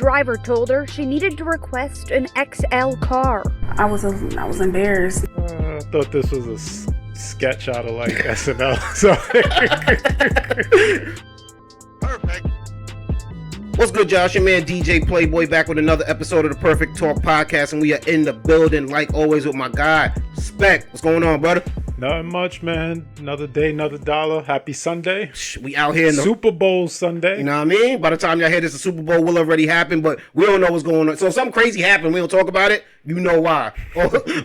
Driver told her she needed to request an XL car. I was embarrassed. I thought this was a sketch out of like SNL. So. Perfect. What's good, y'all? It's your man DJ Playboy back with another episode of the Perfect Talk Podcast, and we are in the building like always with my guy Spec. What's going on, brother? Nothing much, man. Another day, another dollar. Happy Sunday. We out here in the Super Bowl Sunday. You know what I mean? By the time y'all hear this, the Super Bowl will already happen, but we don't know what's going on. So if something crazy happened, we don't talk about it, you know why.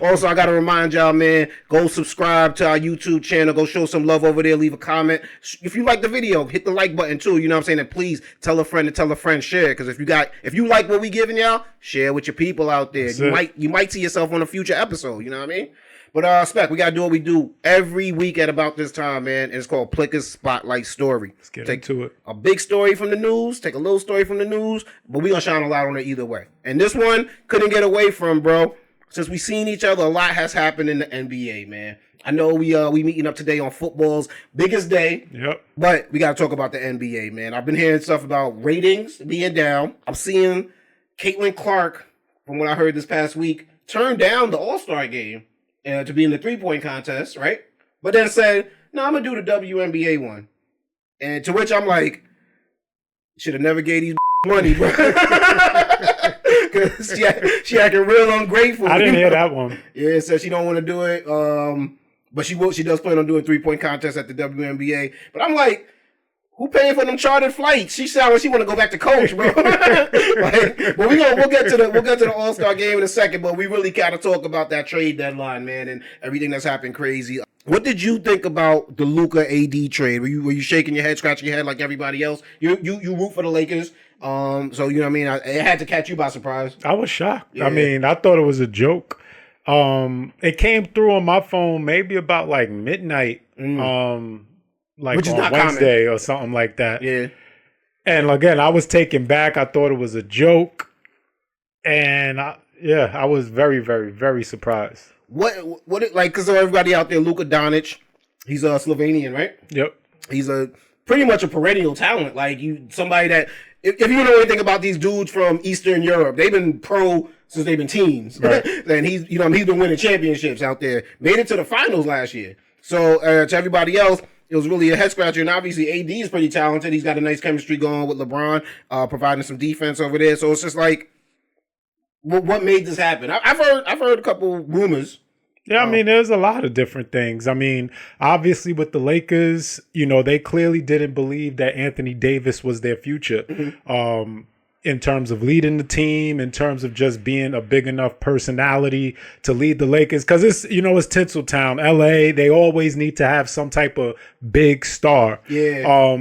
Also, I got to remind y'all, man, go subscribe to our YouTube channel. Go show some love over there. Leave a comment. If you like the video, hit the like button too. You know what I'm saying? And please tell a friend and tell a friend, share. Because if you like what we giving y'all, share with your people out there. You might see yourself on a future episode. You know what I mean? But Spec, we gotta do what we do every week at about this time, man. And it's called Plicker's Spotlight Story. Let's get into it. A big story from the news, take a little story from the news, but we gonna shine a light on it either way. And this one couldn't get away from, bro. Since we seen each other, a lot has happened in the NBA, man. I know we meeting up today on football's biggest day. Yep. But we gotta talk about the NBA, man. I've been hearing stuff about ratings being down. I'm seeing Caitlin Clark, from what I heard this past week, turn down the All-Star game. To be in the 3-point contest, right? But then said, no, I'm going to do the WNBA one. And to which I'm like, should have never gave these money, bro. Because she acting real ungrateful. I didn't hear that one. Yeah, said she don't want to do it. But she does plan on doing 3-point contest at the WNBA. But I'm like, who paying for them chartered flights? She sounds like she want to go back to coach, bro. But we'll get to the All-Star game in a second. But we really gotta talk about that trade deadline, man, and everything that's happened crazy. What did you think about the Luka AD trade? Were you shaking your head, scratching your head like everybody else? You root for the Lakers, so you know what I mean. It had to catch you by surprise. I was shocked. Yeah. I mean, I thought it was a joke. It came through on my phone maybe about like midnight. Like which is on not Wednesday common. Or something like that. Yeah. And again, I was taken back. I thought it was a joke. And I was very, very, very surprised. Because everybody out there, Luka Doncic, he's a Slovenian, right? Yep. He's pretty much a perennial talent. Like somebody that, if you know anything about these dudes from Eastern Europe, they've been pro since they've been teens. Right. And he's been winning championships out there. Made it to the finals last year. So to everybody else, it was really a head scratcher, and obviously AD is pretty talented. He's got a nice chemistry going with LeBron, providing some defense over there. So it's just like, what made this happen? I've heard a couple rumors. Yeah, I mean, there's a lot of different things. I mean, obviously with the Lakers, they clearly didn't believe that Anthony Davis was their future. Mm-hmm. In terms of leading the team, in terms of just being a big enough personality to lead the Lakers. Because it's Tinseltown, LA. They always need to have some type of big star. Yeah.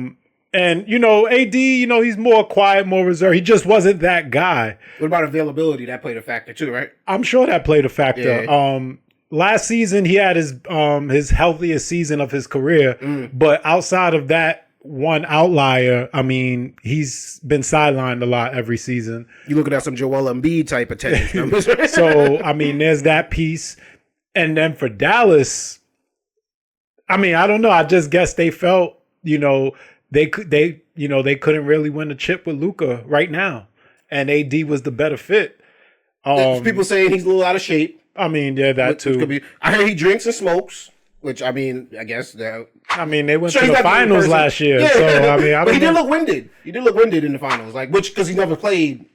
And, AD, he's more quiet, more reserved. He just wasn't that guy. What about availability? That played a factor too, right? I'm sure that played a factor. Yeah. Last season, he had his healthiest season of his career. But outside of that, one outlier, I mean, he's been sidelined a lot every season. You looking at some Joel Embiid type attendance numbers. So, I mean, there's that piece. And then for Dallas, I mean, I don't know. I just guess they felt, they couldn't really win a chip with Luca right now. And AD was the better fit. People saying he's a little out of shape. I mean, yeah, that too. I heard he drinks and smokes. Which, I mean, I guess that. I mean, they went to the finals last year. Yeah. So, I mean, I don't know. He did look winded. He did look winded in the finals. Because he never played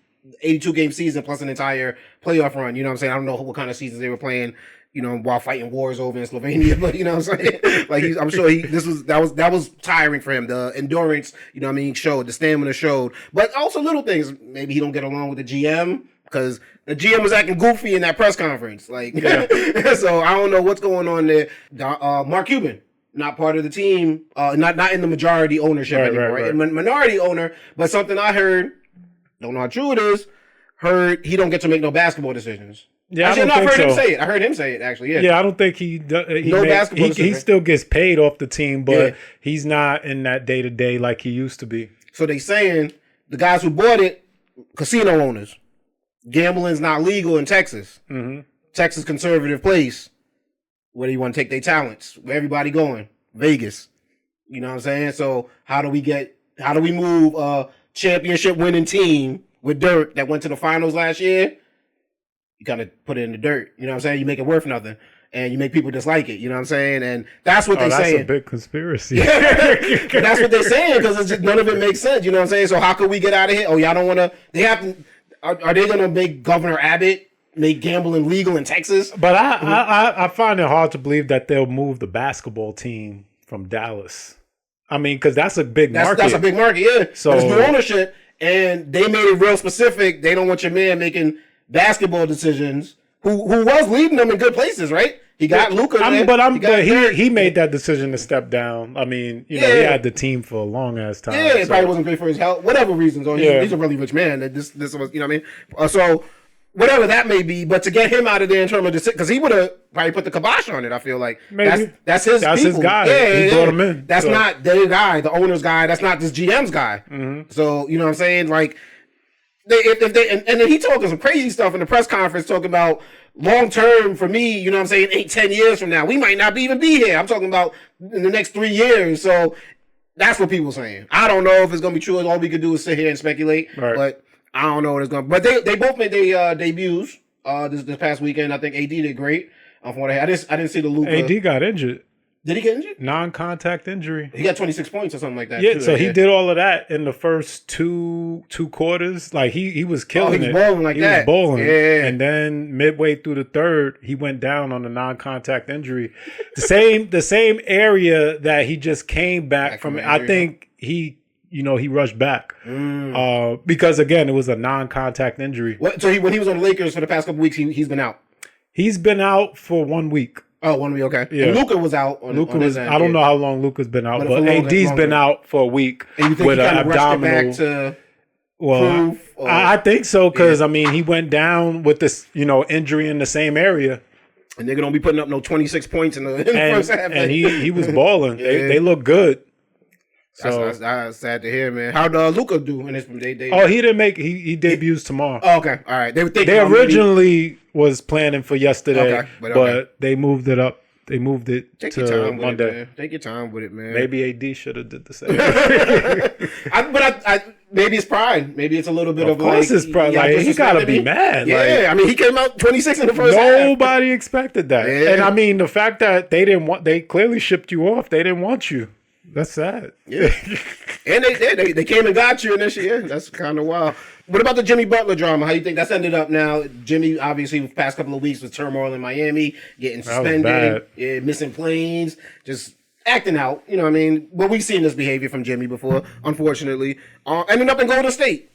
82-game season plus an entire playoff run. You know what I'm saying? I don't know what kind of seasons they were playing, while fighting wars over in Slovenia. But, you know what I'm saying? I'm sure that was tiring for him. The endurance, showed. The stamina showed. But also little things. Maybe he don't get along with the GM. Because the GM was acting goofy in that press conference. So I don't know what's going on there. Mark Cuban, not part of the team, not in the majority ownership anymore. Right. Minority owner, but something I heard, don't know how true it is, heard he don't get to make no basketball decisions. Yeah, actually, I heard him say it. I heard him say it, actually, yeah. Yeah, I don't think he basketball decision. He still gets paid off the team, but he's not in that day-to-day like he used to be. So they saying the guys who bought it, casino owners. Gambling's not legal in Texas. Mm-hmm. Texas conservative place. Where do you want to take their talents? Where everybody going? Vegas. You know what I'm saying? So how do we move a championship winning team with Dirk that went to the finals last year, you kind of put it in the dirt. You know what I'm saying? You make it worth nothing. And you make people dislike it. You know what I'm saying? And that's what they're saying. That's a big conspiracy. That's what they're saying because none of it makes sense. You know what I'm saying? So how could we get out of here? Oh, y'all don't want to. They have to. Are they going to make Governor Abbott make gambling legal in Texas? But I find it hard to believe that they'll move the basketball team from Dallas. I mean, because that's a big market. That's a big market, yeah. So there's new ownership, and they made it real specific. They don't want your man making basketball decisions. Who was leading them in good places, right? He got Luca. He made that decision to step down. I mean, he had the team for a long ass time. Yeah, it probably wasn't great for his health, whatever reasons. Or he's a really rich man. This was, you know what I mean? So whatever that may be, but to get him out of there in terms of because he would have probably put the kibosh on it. I feel like maybe that's his guy. He brought him in. That's not their guy, the owner's guy. That's not this GM's guy. Mm-hmm. So you know what I'm saying? Like if they and then he talking some crazy stuff in the press conference talking about long term for me, you know what I'm saying, 8-10 years from now, we might not even be here. I'm talking about in the next 3 years. So that's what people are saying. I don't know if it's gonna be true. All we could do is sit here and speculate. Right. But I don't know what it's gonna be. But they both made their debuts this past weekend. I think AD did great. From what I didn't see the Luka. AD got injured. Did he get injured? Non-contact injury. He got 26 points or something like that. Yeah, too, so he did all of that in the first two quarters. Like he was killing it. Balling like that. He was balling. Yeah. And then midway through the third, he went down on the non-contact injury. The same area that he just came back from. I think he rushed back because again, it was a non-contact injury. So when he was on the Lakers for the past couple weeks, he's been out. He's been out for 1 week. Oh, 1 week, okay. Yeah. And Luka was out. I don't know how long Luka's been out, but AD's been out for a week and you think with he an abdominal. Back to proof, I think so because I mean he went down with this injury in the same area, and they're gonna be putting up 26 points in the first half. And he was balling. They look good. So that's sad to hear, man. How'd Luka do in this? He didn't make. He debuts tomorrow. Oh, okay, all right. They originally was planning for yesterday, but they moved it up. They moved it to Monday. Take your time with it, man. Maybe AD should have did the same. I maybe it's pride. Maybe it's a little bit of course it's pride. Like, he gotta be mad. Yeah, I mean he came out 26 in the first half. Nobody expected that, and I mean the fact that they clearly shipped you off. They didn't want you. That's sad. Yeah. And they came and got you in this year. That's kind of wild. What about the Jimmy Butler drama? How you think that's ended up now? Jimmy, obviously, the past couple of weeks with turmoil in Miami, getting suspended, missing planes, just acting out. You know what I mean? But we've seen this behavior from Jimmy before, unfortunately. Ending up in Golden State.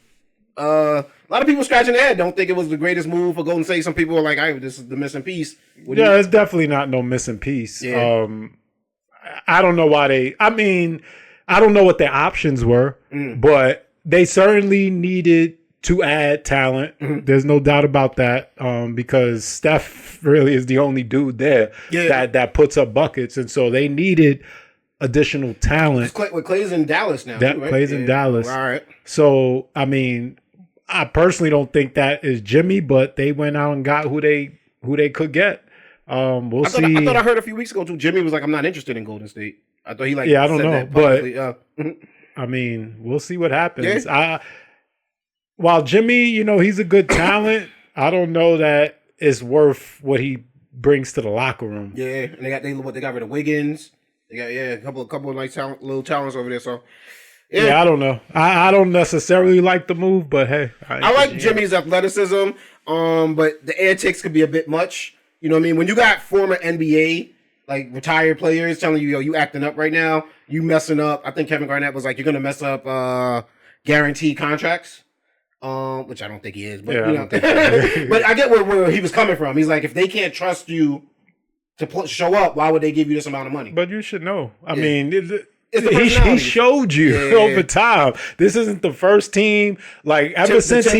A lot of people scratching their head. Don't think it was the greatest move for Golden State. Some people are like, "Hey, this is the missing piece." It's definitely not no missing piece. Yeah. I don't know why I don't know what their options were, but they certainly needed to add talent. Mm-hmm. There's no doubt about that because Steph really is the only dude there that puts up buckets. And so they needed additional talent. Clay's in Dallas now. Right? Clay's in Dallas. All right. So, I mean, I personally don't think that is Jimmy, but they went out and got who they could get. We'll see. I thought I heard a few weeks ago too. Jimmy was like, "I'm not interested in Golden State." I thought he I don't know, but I mean, we'll see what happens. Yeah. While Jimmy, he's a good talent, I don't know that it's worth what he brings to the locker room. Yeah, and they got rid of Wiggins. They got a couple of nice little talents over there. So yeah, I don't know. I don't necessarily like the move, but hey, I like Jimmy's athleticism. But the antics could be a bit much. You know what I mean? When you got former NBA, like retired players telling you, you acting up right now, you messing up. I think Kevin Garnett was like, you're going to mess up guaranteed contracts, which I don't think he is. But, but I get where he was coming from. He's like, if they can't trust you to show up, why would they give you this amount of money? But you should know. I mean, he showed you over time. This isn't the first team. Like ever since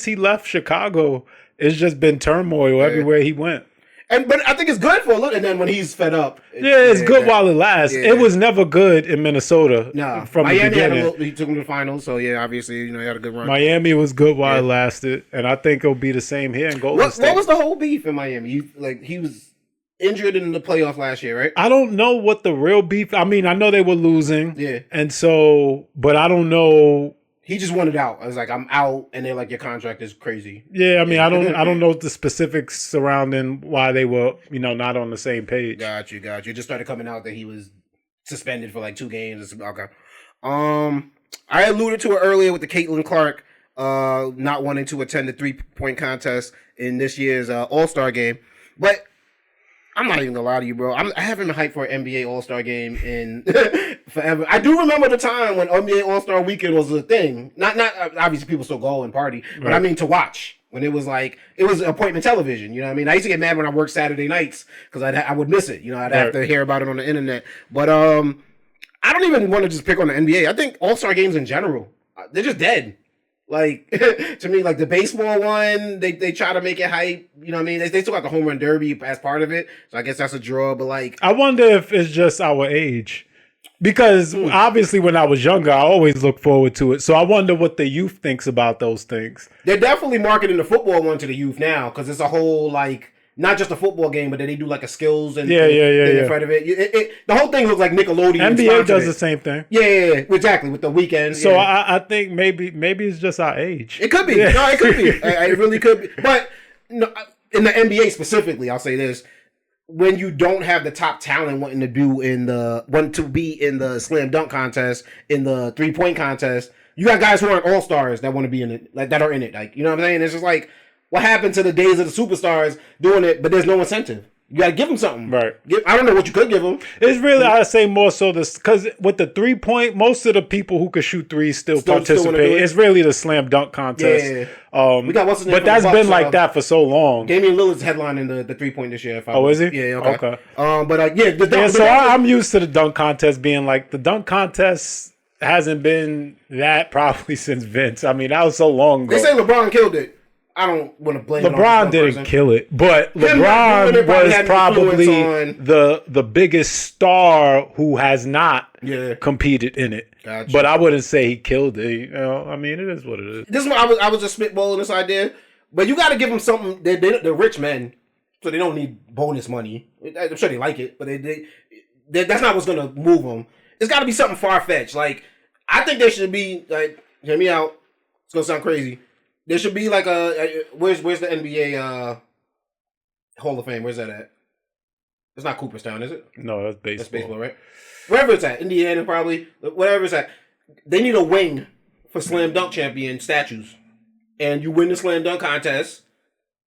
he left Chicago, it's just been turmoil everywhere he went. But I think it's good for a little. And then when he's fed up, it's good while it lasts. Yeah. It was never good in Minnesota. No, from Miami the beginning. he took him to the finals. So obviously, he had a good run. Miami was good while it lasted, and I think it'll be the same here in Golden State. What was the whole beef in Miami? He was injured in the playoff last year, right? I don't know what the real beef. I mean, I know they were losing. Yeah, and so, but I don't know He just wanted out. I was like, I'm out, and they're like, your contract is crazy. Yeah, I mean, I don't know the specifics surrounding why they were, not on the same page. Got you. It just started coming out that he was suspended for like 2 games. Okay. I alluded to it earlier with the Caitlin Clark not wanting to attend the 3-point contest in this year's All-Star game, but I'm not even gonna lie to you, bro. I haven't been hyped for an NBA All-Star game in forever. I do remember the time when NBA All-Star Weekend was a thing. Not obviously people still go and party, but right. I mean to watch when it was appointment television. You know what I mean? I used to get mad when I worked Saturday nights because I would miss it. I'd have to hear about it on the internet. But I don't even want to just pick on the NBA. I think All-Star games in general, they're just dead. Like, to me, like the baseball one, they try to make it hype. You know what I mean? They still got the home run derby as part of it. So I guess that's a draw. But like, I wonder if it's just our age. Because obviously when I was younger, I always looked forward to it. So I wonder what the youth thinks about those things. They're definitely marketing the football one to the youth now. Because it's a whole, like, not just a football game, but then they do like a skills and in front of it. The whole thing looks like Nickelodeon. NBA does the same thing. Yeah, exactly, with the weekend. So I think maybe it's just our age. It could be. Yeah. No, it could be. It really could be. But in the NBA specifically, I'll say this: when you don't have the top talent wanting to be in the slam dunk contest, in the 3-point contest, you got guys who aren't all stars that want to be in it, like that are in it. Like, you know what I'm saying? It's just like, what happened to the days of the superstars doing it, but there's no incentive? You got to give them something. Right. I don't know what you could give them. It's really, I'd say more so this, because with the 3-point, most of the people who could shoot threes still participate. It's really the slam dunk contest. Yeah. We got what's his name, but that's been like that for so long. Damian Lillard's headlining the 3-point this year. Is he? Yeah, okay. So I'm used to the dunk contest being like, the dunk contest hasn't been that probably since Vince. I mean, that was so long ago. They say LeBron killed it. I don't want to blame LeBron didn't kill it, but LeBron was probably the biggest star who has not competed in it. Gotcha. But I wouldn't say he killed it. I mean, it is what it is. This is I was just spitballing this idea, but you got to give them something. They're rich men, so they don't need bonus money. I'm sure they like it, but that's not what's going to move them. It's got to be something far fetched. Like, I think there should be, like, hear me out. It's gonna sound crazy. There should be like where's the NBA Hall of Fame? Where's that at? It's not Cooperstown, is it? No, that's baseball. That's baseball, right? Wherever it's at, Indiana probably, whatever it's at. They need a wing for slam dunk champion statues, and you win the slam dunk contest.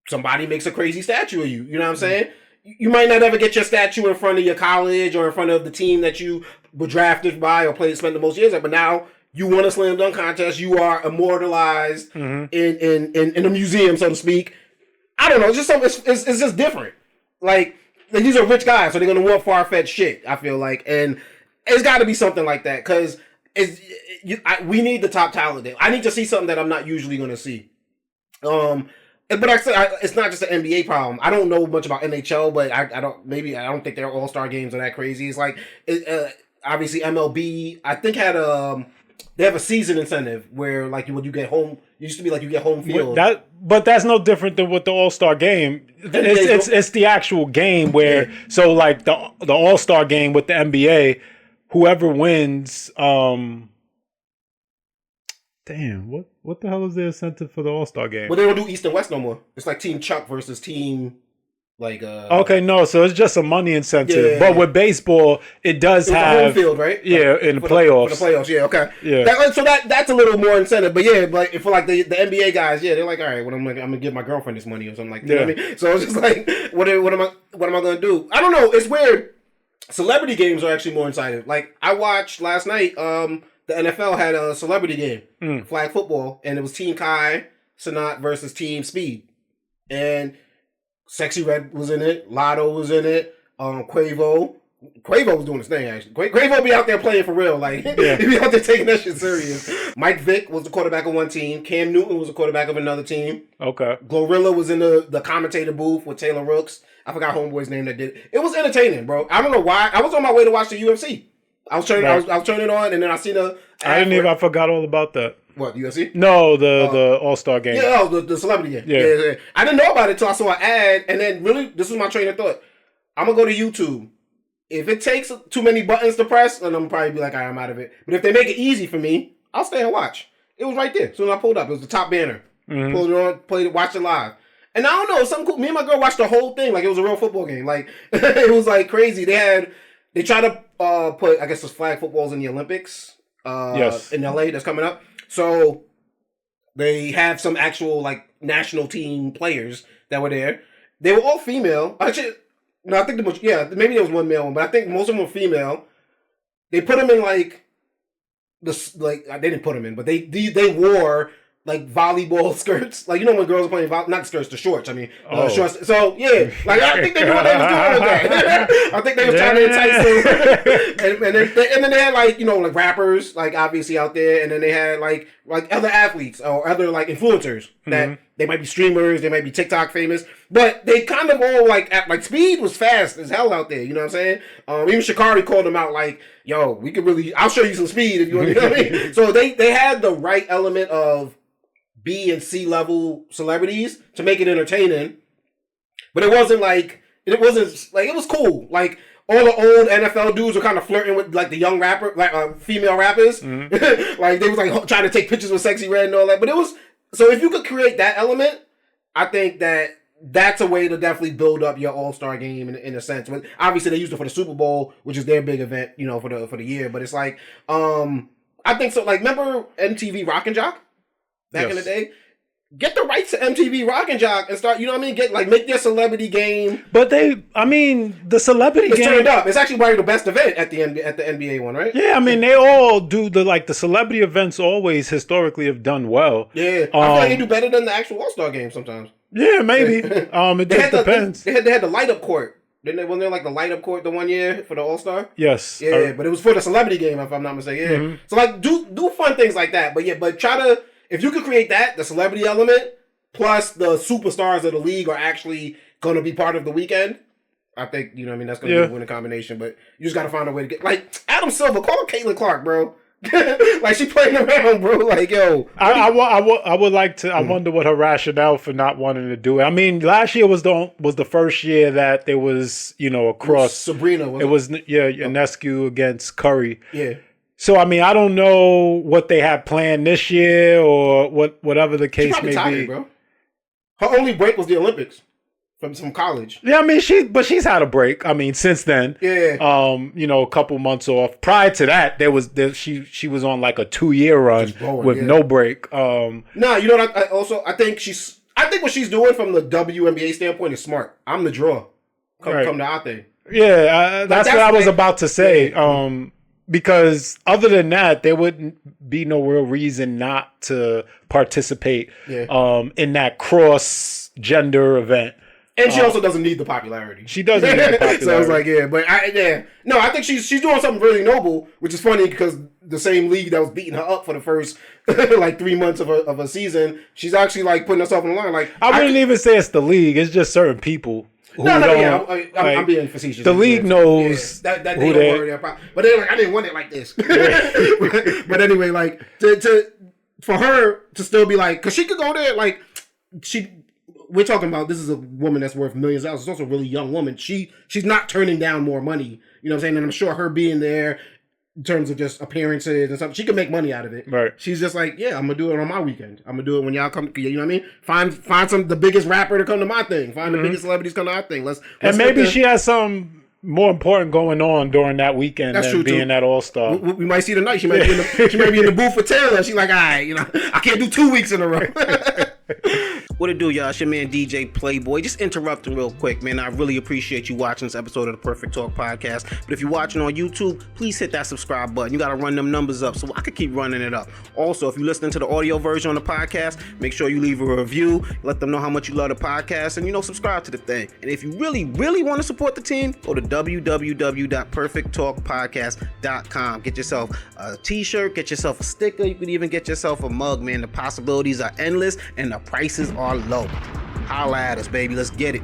Somebody makes a crazy statue of you. You know what I'm saying? You might not ever get your statue in front of your college or in front of the team that you were drafted by or spent the most years at, but now you won a slam dunk contest. You are immortalized in a museum, so to speak. I don't know. It's just it's just different. Like these are rich guys, so they're gonna want far fetched shit. I feel like, and it's got to be something like that because we need the top talent there. I need to see something that I'm not usually gonna see. But it's not just an NBA problem. I don't know much about NHL, but I don't think their All-Star games are that crazy. It's like obviously MLB. I think had they have a season incentive where like when you get home, it used to be like you get home field. But that's no different than with the All-Star game. It's the actual game where so like the All-Star game with the NBA, whoever wins. Damn, what the hell is the incentive for the All-Star game? Well, they don't do East and West no more. It's like Team Chuck versus Team like okay, no, so it's just a money incentive. But with baseball, it does have home field, right? Yeah, in the playoffs. For the playoffs, yeah, okay. Yeah. So that's a little more incentive. But yeah, like for like the NBA guys, they're like, all right, I'm gonna give my girlfriend this money or something like that. You know what I mean? So it's just like, what am I gonna do? I don't know. It's weird. Celebrity games are actually more exciting. Like I watched last night, the NFL had a celebrity game, flag football, and it was Team Kai Sinat versus Team Speed. And Sexy Red was in it. Lotto was in it. Quavo was doing his thing, actually. Quavo be out there playing for real. Like, he be out there taking that shit serious. Mike Vick was the quarterback of one team. Cam Newton was the quarterback of another team. Okay. Glorilla was in the commentator booth with Taylor Rooks. I forgot homeboy's name that did it. It was entertaining, bro. I don't know why. I was on my way to watch the UFC. I was turning it on, and then I seen I forgot all about that. What, UFC? No, the All-Star game. Yeah, the celebrity game. Yeah. I didn't know about it until I saw an ad, and then really, this was my train of thought. I'm going to go to YouTube. If it takes too many buttons to press, then I'm probably be like, all right, I'm out of it. But if they make it easy for me, I'll stay and watch. It was right there. So when I pulled up, it was the top banner. Pulled it on, played it, watched it live. And I don't know, something cool. Me and my girl watched the whole thing like it was a real football game. Like, it was like crazy. They tried to put, I guess, those flag footballs in the Olympics in LA that's coming up. So they have some actual like national team players that were there. They were all female. Actually, no, I think maybe there was one male one, but I think most of them were female. They put them in like they didn't put them in, but they wore like volleyball skirts, like, you know, when girls are playing not skirts, the shorts. I mean, shorts. So yeah, like I think they knew what they was doing with that. I think they was trying to entice them, and then they had like, you know, like rappers, like obviously out there, and then they had like other athletes or other like influencers that they might be streamers, they might be TikTok famous, but they kind of all like Speed was fast as hell out there. You know what I'm saying? Even Sha'Carri called them out like, "Yo, we could really, I'll show you some speed if you want." You know what I mean? So they had the right element of B and C level celebrities to make it entertaining, but it was cool. Like all the old NFL dudes were kind of flirting with like the young rapper, like female rappers. Like they was like trying to take pictures with Sexy Red and all that. But it was, so if you could create that element, I think that's a way to definitely build up your All-Star game in a sense. But obviously they used it for the Super Bowl, which is their big event, you know, for the year. But it's like, I think so. Like, remember MTV Rock and Jock? Back in the day, get the rights to MTV Rock and Jock and start, you know what I mean? Make their celebrity game. But the celebrity game turned up. It's actually probably the best event at the NBA one, right? Yeah, I mean they all do the celebrity events always historically have done well. Yeah, I feel like they do better than the actual All-Star game sometimes. Yeah, maybe. It just depends. They had the light up court. Didn't they? Wasn't there like the light up court the one year for the All-Star? Yes. Yeah, but it was for the celebrity game if I'm not mistaken. Yeah. So like do fun things like that. But try to, if you could create that, the celebrity element, plus the superstars of the league are actually going to be part of the weekend, I think, you know what I mean, that's going to be a winning combination. But you just got to find a way to get, like, Adam Silver, call Caitlin Clark, bro. Like, she playing around, bro. Like, yo. I would like to, I wonder what her rationale for not wanting to do it. I mean, last year was the first year that there was, you know, across. Sabrina, Ionescu against Curry. Yeah. So, I mean, I don't know what they have planned this year or whatever the case may tired, be. Bro. Her only break was the Olympics from college. Yeah, I mean, she's had a break. I mean, since then. Yeah. You know, a couple months off. Prior to that, she was on like a 2-year run with no break. No, you know what? I think what she's doing from the WNBA standpoint is smart. I'm the draw. Come to our thing. Yeah, that's what I was about to say. Yeah. Because other than that, there wouldn't be no real reason not to participate in that cross-gender event. And she also doesn't need the popularity. She doesn't need the popularity. So I was like, No, I think she's doing something really noble, which is funny because the same league that was beating her up for the first like 3 months of a season, she's actually like putting herself on the line. Like, I wouldn't even say it's the league. It's just certain people. I'm being facetious. The league knows that they don't worry about. But they're like, I didn't want it like this. But anyway, like for her to still be like, because she could go there, like we're talking about, this is a woman that's worth millions of dollars. It's also a really young woman. She's not turning down more money. You know what I'm saying? And I'm sure her being there in terms of just appearances and stuff, she can make money out of it. Right. She's just like, yeah, I'm gonna do it on my weekend. I'm gonna do it when y'all come. You know what I mean? Find the biggest rapper to come to my thing. Find the biggest celebrities come to our thing. Let's and maybe she has some more important going on during that weekend than being that All-Star. We might see tonight. She might be in the booth for Taylor. She's like, all right, you know, I can't do 2 weeks in a row. What it do, y'all? It's your man DJ Playboy. Just interrupting real quick, man. I really appreciate you watching this episode of the Perfect Talk Podcast. But if you're watching on YouTube, please hit that subscribe button. You got to run them numbers up so I can keep running it up. Also, if you're listening to the audio version on the podcast, make sure you leave a review. Let them know how much you love the podcast and, subscribe to the thing. And if you really, really want to support the team, go to www.perfecttalkpodcast.com. Get yourself a t-shirt, get yourself a sticker. You can even get yourself a mug, man. The possibilities are endless and the prices are low. Holla at us, baby. Let's get it.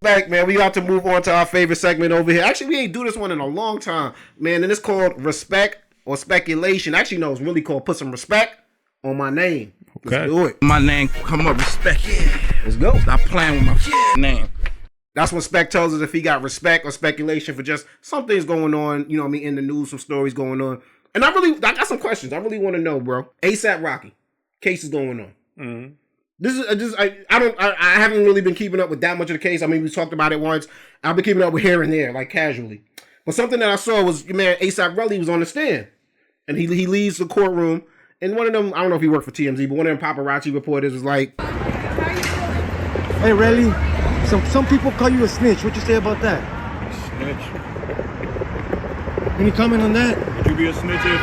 Back, man. We got to move on to our favorite segment over here. Actually, we ain't do this one in a long time, man. And it's called Respect or Speculation. Actually, no, it's really called Put Some Respect on My Name. Okay. Let's do it. My name come up, respect. Yeah. Let's go. Stop playing with my name. That's when Spec tells us if he got respect or speculation for just some things going on, in the news, some stories going on. And I got some questions. I really want to know, bro. ASAP Rocky, case is going on. Mm-hmm. I haven't really been keeping up with that much of the case. I mean, we talked about it once. I've been keeping up with here and there, like casually. But something that I saw was, man, ASAP Relli was on the stand. And he leaves the courtroom. And one of them, I don't know if he worked for TMZ, but one of them paparazzi reporters was like, "Hey, Relli, some people call you a snitch. What you say about that?" Snitch. Any comment on that? Would you be a snitch if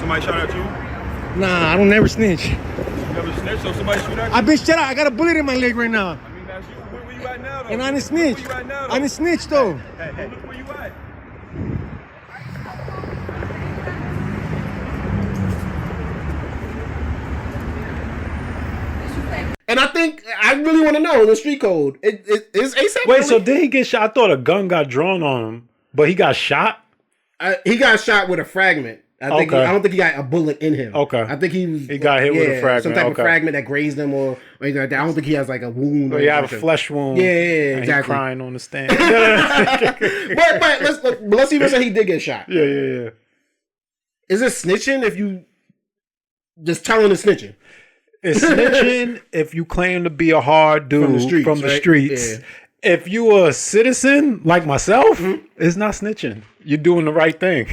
somebody shot at you? Nah, I don't never snitch. You never snitch, so somebody shoot at you? I've been shut out. I got a bullet in my leg right now. I mean, that's you. Where you at now, though? And I didn't snitch. Where you at now, though? I didn't snitch, though. Hey, look where you at. and I really want to know the street code. Is ASAP Wait, Relli? so did he get shot? I thought a gun got drawn on him, but he got shot? He got shot with a fragment. I don't think he got a bullet in him. Okay. I think he got hit with a fragment. Some type of fragment that grazed him or anything like that. I don't think he has like a wound. But he had a flesh wound. Yeah, and exactly. He crying on the stand. but let's even say he did get shot. Yeah. Is it snitching if you just telling the snitching? It's snitching if you claim to be a hard dude from the streets. Yeah. If you a citizen like myself, it's not snitching. You're doing the right thing.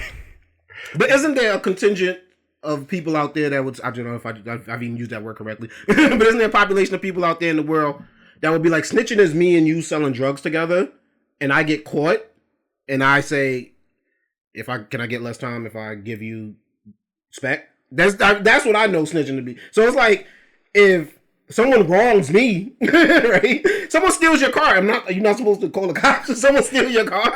But isn't there a contingent of people out there that would, I don't know if I've even used that word correctly, but isn't there a population of people out there in the world that would be like, snitching is me and you selling drugs together and I get caught and I say, can I get less time if I give you spec? That's what I know snitching to be. So it's like, if someone wrongs me, right? Someone steals your car. You're not supposed to call the cops if someone steals your car.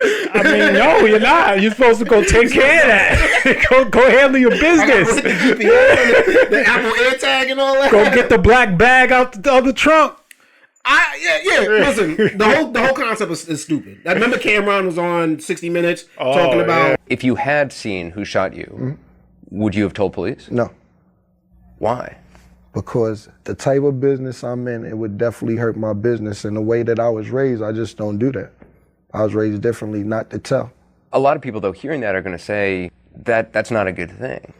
I mean, no, you're not. You're supposed to go take care of that. go handle your business. I got the GPS, the Apple AirTag and all that. Go get the black bag out the other trunk. Listen, the whole concept is stupid. I remember Cameron was on 60 Minutes talking about. If you had seen who shot you, would you have told police? No. Why? Because the type of business I'm in, it would definitely hurt my business. And the way that I was raised, I just don't do that. I was raised differently, not to tell. A lot of people, though, hearing that are going to say that that's not a good thing.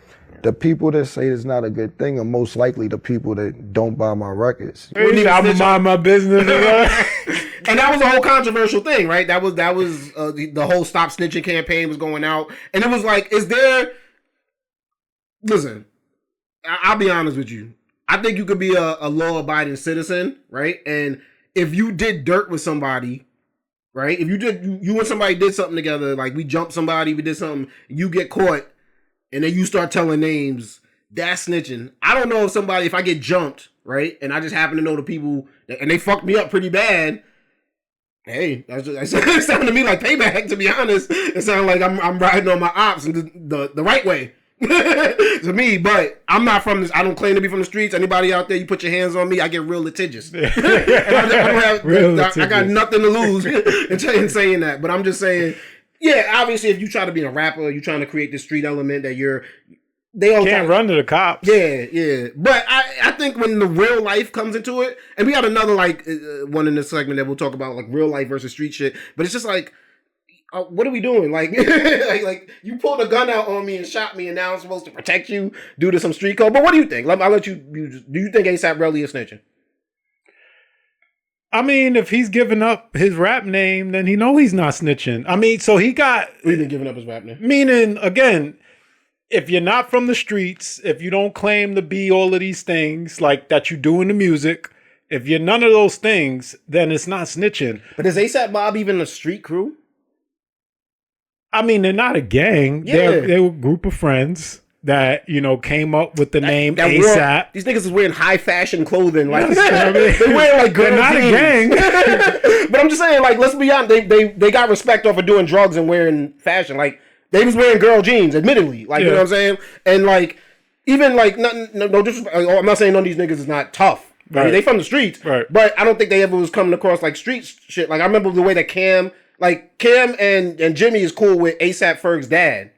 The people that say it's not a good thing are most likely the people that don't buy my records. I'm mind my business. And that was a whole controversial thing, right? That was the whole Stop Snitching campaign was going out. And it was like, listen, I'll be honest with you. I think you could be a law-abiding citizen, right? And if you did dirt with somebody, right? If you and somebody did something together, like we jumped somebody, we did something, you get caught, and then you start telling names, that's snitching. I don't know if I get jumped, right? And I just happen to know the people, and they fucked me up pretty bad. Hey, that sounded to me like payback, to be honest. It sounded like I'm riding on my ops the right way. To me, but I'm not from this. I don't claim to be from the streets. Anybody out there, you put your hands on me, I get real litigious. I got nothing to lose in saying that. But I'm just saying, yeah, obviously, if you try to be a rapper, you're trying to create this street element that they all can't run to the cops. Yeah. But I think when the real life comes into it, and we got another one in this segment that we'll talk about, like real life versus street shit. But it's just like, what are we doing? Like, like you pulled a gun out on me and shot me, and now I'm supposed to protect you due to some street code. But what do you think? I'll let you. Do you think ASAP Relli is snitching? I mean, if he's giving up his rap name, then he's not snitching. I mean, so he got. He's been giving up his rap name. Meaning, again, if you're not from the streets, if you don't claim to be all of these things like that you do in the music, if you're none of those things, then it's not snitching. But is ASAP Mob even a street crew? I mean, they're not a gang. Yeah. They were a group of friends that, came up with the name ASAP. These niggas is wearing high fashion clothing. Like, I mean, they wear like they're not a gang. But I'm just saying, like, let's be honest, they got respect off of doing drugs and wearing fashion. Like, they was wearing girl jeans, admittedly. Like, you know what I'm saying? And like, even like, no disrespect, I'm not saying none of these niggas is not tough. Right. I mean, they from the streets. Right. But I don't think they ever was coming across like street shit. Like, I remember the way that Cam and Jimmy is cool with ASAP Ferg's dad.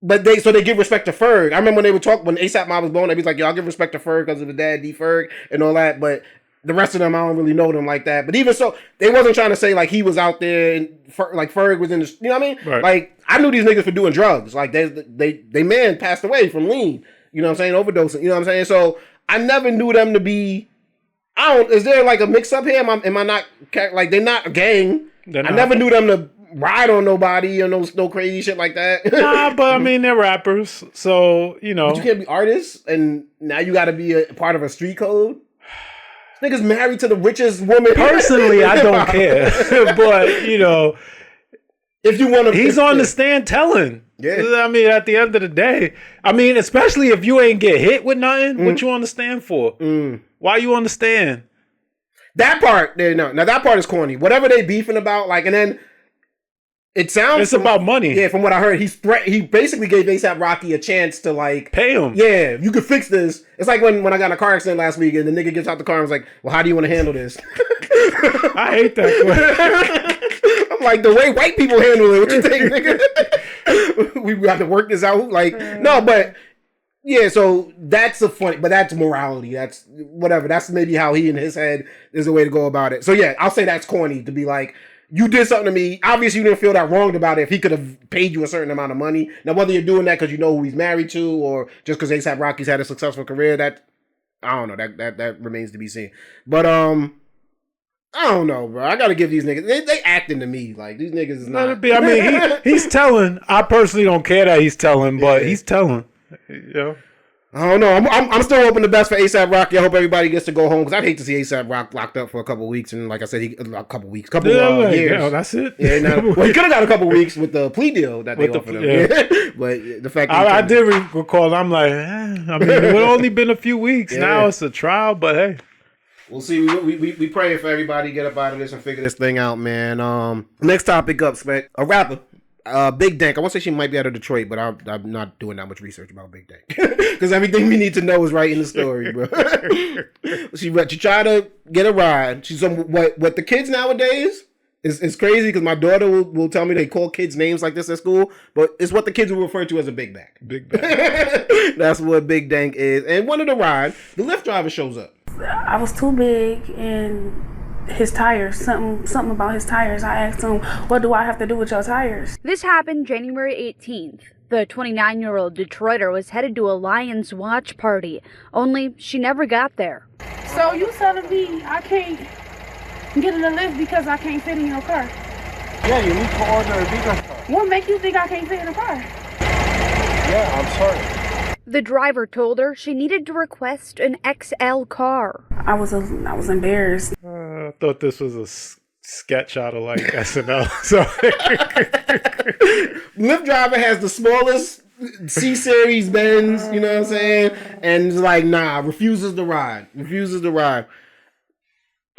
But they give respect to Ferg. I remember when they would talk, when ASAP Mob was born, they was like, yo, I'll give respect to Ferg because of the dad, D Ferg, and all that. But The rest of them, I don't really know them like that. But even so, they wasn't trying to say like he was out there and like Ferg was in the, you know what I mean? Right. Like I knew these niggas for doing drugs. Like they man passed away from lean. You know what I'm saying? Overdosing. You know what I'm saying? So I never knew them to be. Is there like a mix up here? Am I not like they're not a gang? I never knew them to ride on nobody or no crazy shit like that. Nah, but I mean they're rappers, so you know. But you can't be artists, and now you got to be a part of a street code. Niggas married to the richest woman. Personally, I don't care, but you know, if you want to, he's on the stand telling. Yeah, I mean, at the end of the day, I mean, especially if you ain't get hit with nothing, what you on the stand for? Why you on the stand? That part, now that part is corny. Whatever they beefing about, like, and then it sounds it's about money. Yeah, from what I heard, he basically gave A$AP Rocky a chance to like pay him. Yeah, you could fix this. It's like when I got in a car accident last week and the nigga gets out the car and was like, "Well, how do you want to handle this?" I hate that. I'm like, the way white people handle it. What you think, nigga? We have to work this out. Like, no, but. Yeah, so that's but that's morality. That's whatever. That's maybe how he in his head is a way to go about it. So yeah, I'll say that's corny to be like, you did something to me. Obviously, you didn't feel that wronged about it if he could have paid you a certain amount of money. Now, whether you're doing that because you know who he's married to or just because A$AP Rocky's had a successful career, that I don't know. That remains to be seen. But I don't know, bro. I gotta give these niggas. They acting to me like these niggas is not. Let it be. I mean, he's telling. I personally don't care that he's telling, but he's telling. You know? I don't know. I'm still hoping the best for A$AP Rocky. I hope everybody gets to go home because I'd hate to see A$AP Rock locked up for a couple weeks and like I said, years. Yeah, that's it. Yeah, well, he could have got a couple weeks with the plea deal that they offered him. Yeah. But the fact I did recall. I'm like, I mean, it's only been a few weeks. Yeah. Now it's a trial, but hey. We'll see. We praying for everybody to get up out of this and figure this thing out, man. Next topic up, Spec. A rapper. Big Dank. I want to say she might be out of Detroit, but I'm not doing that much research about Big Dank because everything we need to know is right in the story, bro. She tried to get a ride. She's what the kids nowadays is crazy because my daughter will tell me they call kids names like this at school, but it's what the kids will refer to as a big back. Big back. That's what Big Dank is. And one of the ride, the Lyft driver shows up. I was too big and his tires, something about his tires. I asked him, what do I have to do with your tires? This happened January 18th. The 29-year-old Detroiter was headed to a Lions watch party, only she never got there. So you telling me I can't get in the Lyft because I can't fit in your car? Yeah, you need to order a bigger car. What makes you think I can't fit in the car? Yeah, I'm sorry. The driver told her she needed to request an XL car. I was embarrassed. I thought this was a sketch out of like SNL. So Lyft driver has the smallest C-Series Benz, you know what I'm saying? And it's like, nah, refuses to ride.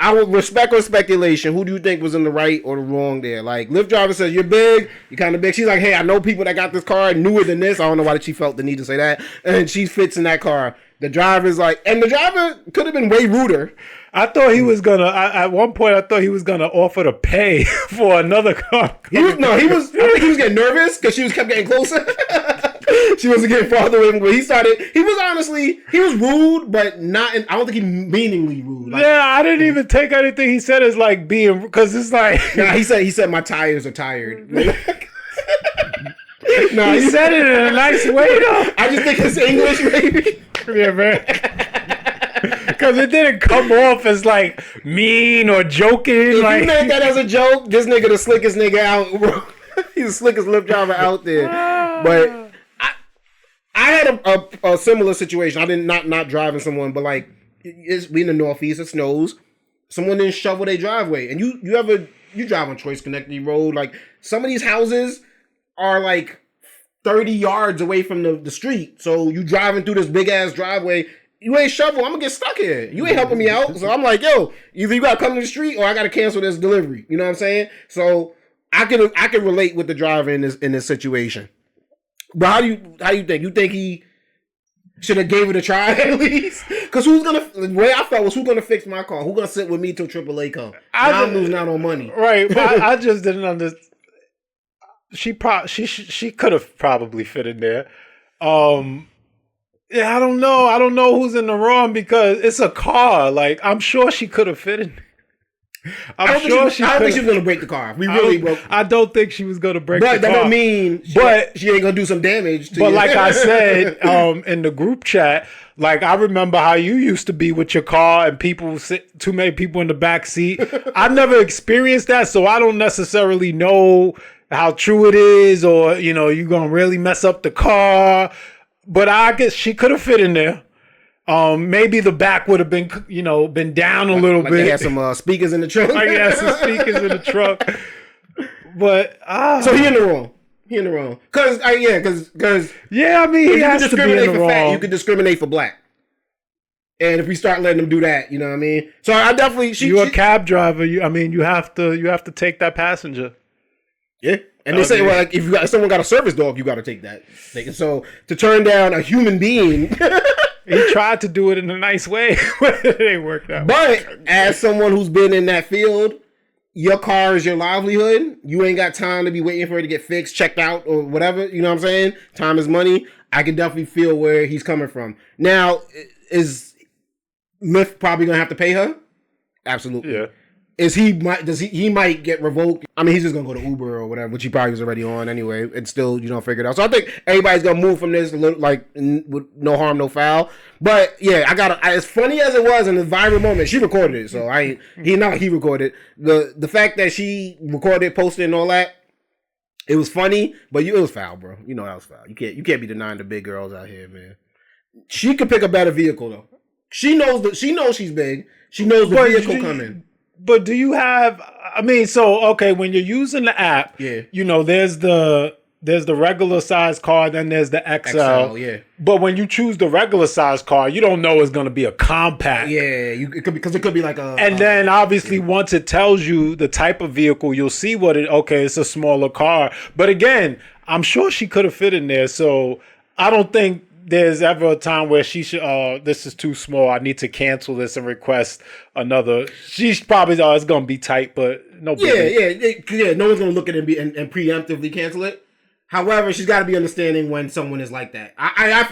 I would respect or speculation. Who do you think was in the right or the wrong there? Like, Lyft driver says, you're big, you're kind of big. She's like, hey, I know people that got this car newer than this. I don't know why she felt the need to say that. And she fits in that car. The driver's like, and the driver could have been way ruder. I thought he was gonna. At one point, I thought he was gonna offer to pay for another car. I think he was getting nervous because she kept getting closer. She wasn't getting farther away from where he started. He was rude, but not. I don't think he meaningly rude. Like, yeah, I didn't even take anything he said as like being because it's like. Nah, he said my tires are tired. No, he said it in a nice way though. I just think it's English, maybe. Yeah, man. Because it didn't come off as like mean or joking. If like you made that as a joke, this nigga the slickest nigga out, bro. He's the slickest Lyft driver out there. But I had a similar situation. I didn't not driving someone, but like we in the Northeast, it snows. Someone didn't shovel their driveway, and you drive on Choice Connected Road. Like some of these houses are like 30 yards away from the street, so you driving through this big ass driveway. You ain't shovel, I'm gonna get stuck here. You ain't helping me out. So I'm like, yo, either you gotta come to the street or I gotta cancel this delivery. You know what I'm saying? So I can relate with the driver in this situation. But how do you think? You think he should have gave it a try at least? Because the way I felt was who's gonna fix my car? Who's gonna sit with me till AAA come? I'm losing out on money. Right, but I just didn't understand. She could have probably fit in there. Yeah, I don't know. I don't know who's in the wrong because it's a car. Like, I'm sure she could have fit in. I don't think she was gonna break the car. I don't think she was gonna break the car. But that don't mean she ain't gonna do some damage to you. Like I said in the group chat, like I remember how you used to be with your car and too many people in the back seat. I've never experienced that, so I don't necessarily know how true it is, or you're gonna really mess up the car. But I guess she could have fit in there. Maybe the back would have been, been down a little bit. They had some speakers in the trunk. Like, yeah, some speakers in the trunk. But so he in the wrong. He in the wrong. Cause I mean, he has to be in the wrong. Fat, you could discriminate for black. And if we start letting them do that, you know what I mean. So I definitely you're a cab driver. You have to take that passenger. Yeah. And they say, well, like, if someone got a service dog, you got to take that. So to turn down a human being. He tried to do it in a nice way, but it ain't worked out. But as someone who's been in that field, your car is your livelihood. You ain't got time to be waiting for it to get fixed, checked out, or whatever. You know what I'm saying? Time is money. I can definitely feel where he's coming from. Now, is Lyft probably gonna have to pay her? Absolutely. Yeah. He might get revoked. I mean, he's just gonna go to Uber or whatever, which he probably was already on anyway, and still, figure it out. So I think everybody's gonna move from this like with no harm, no foul. But yeah, as funny as it was in the viral moment, she recorded it. So he recorded the fact that she recorded, posted, and all that. It was funny, but it was foul, bro. You know that was foul. You can't be denying the big girls out here, man. She could pick a better vehicle though. She knows she's big. She knows the vehicle coming. But do you have? I mean, when you're using the app, there's the regular size car, then there's the XL. Yeah. But when you choose the regular size car, you don't know it's going to be a compact. Yeah, it could be like a. And then obviously once it tells you the type of vehicle, you'll see it's a smaller car. But again, I'm sure she could have fit in there. So I don't think there's ever a time where she should, this is too small, I need to cancel this and request another. She's probably, it's going to be tight, but no big. Yeah, no one's going to look at it and preemptively cancel it. However, she's got to be understanding when someone is like that.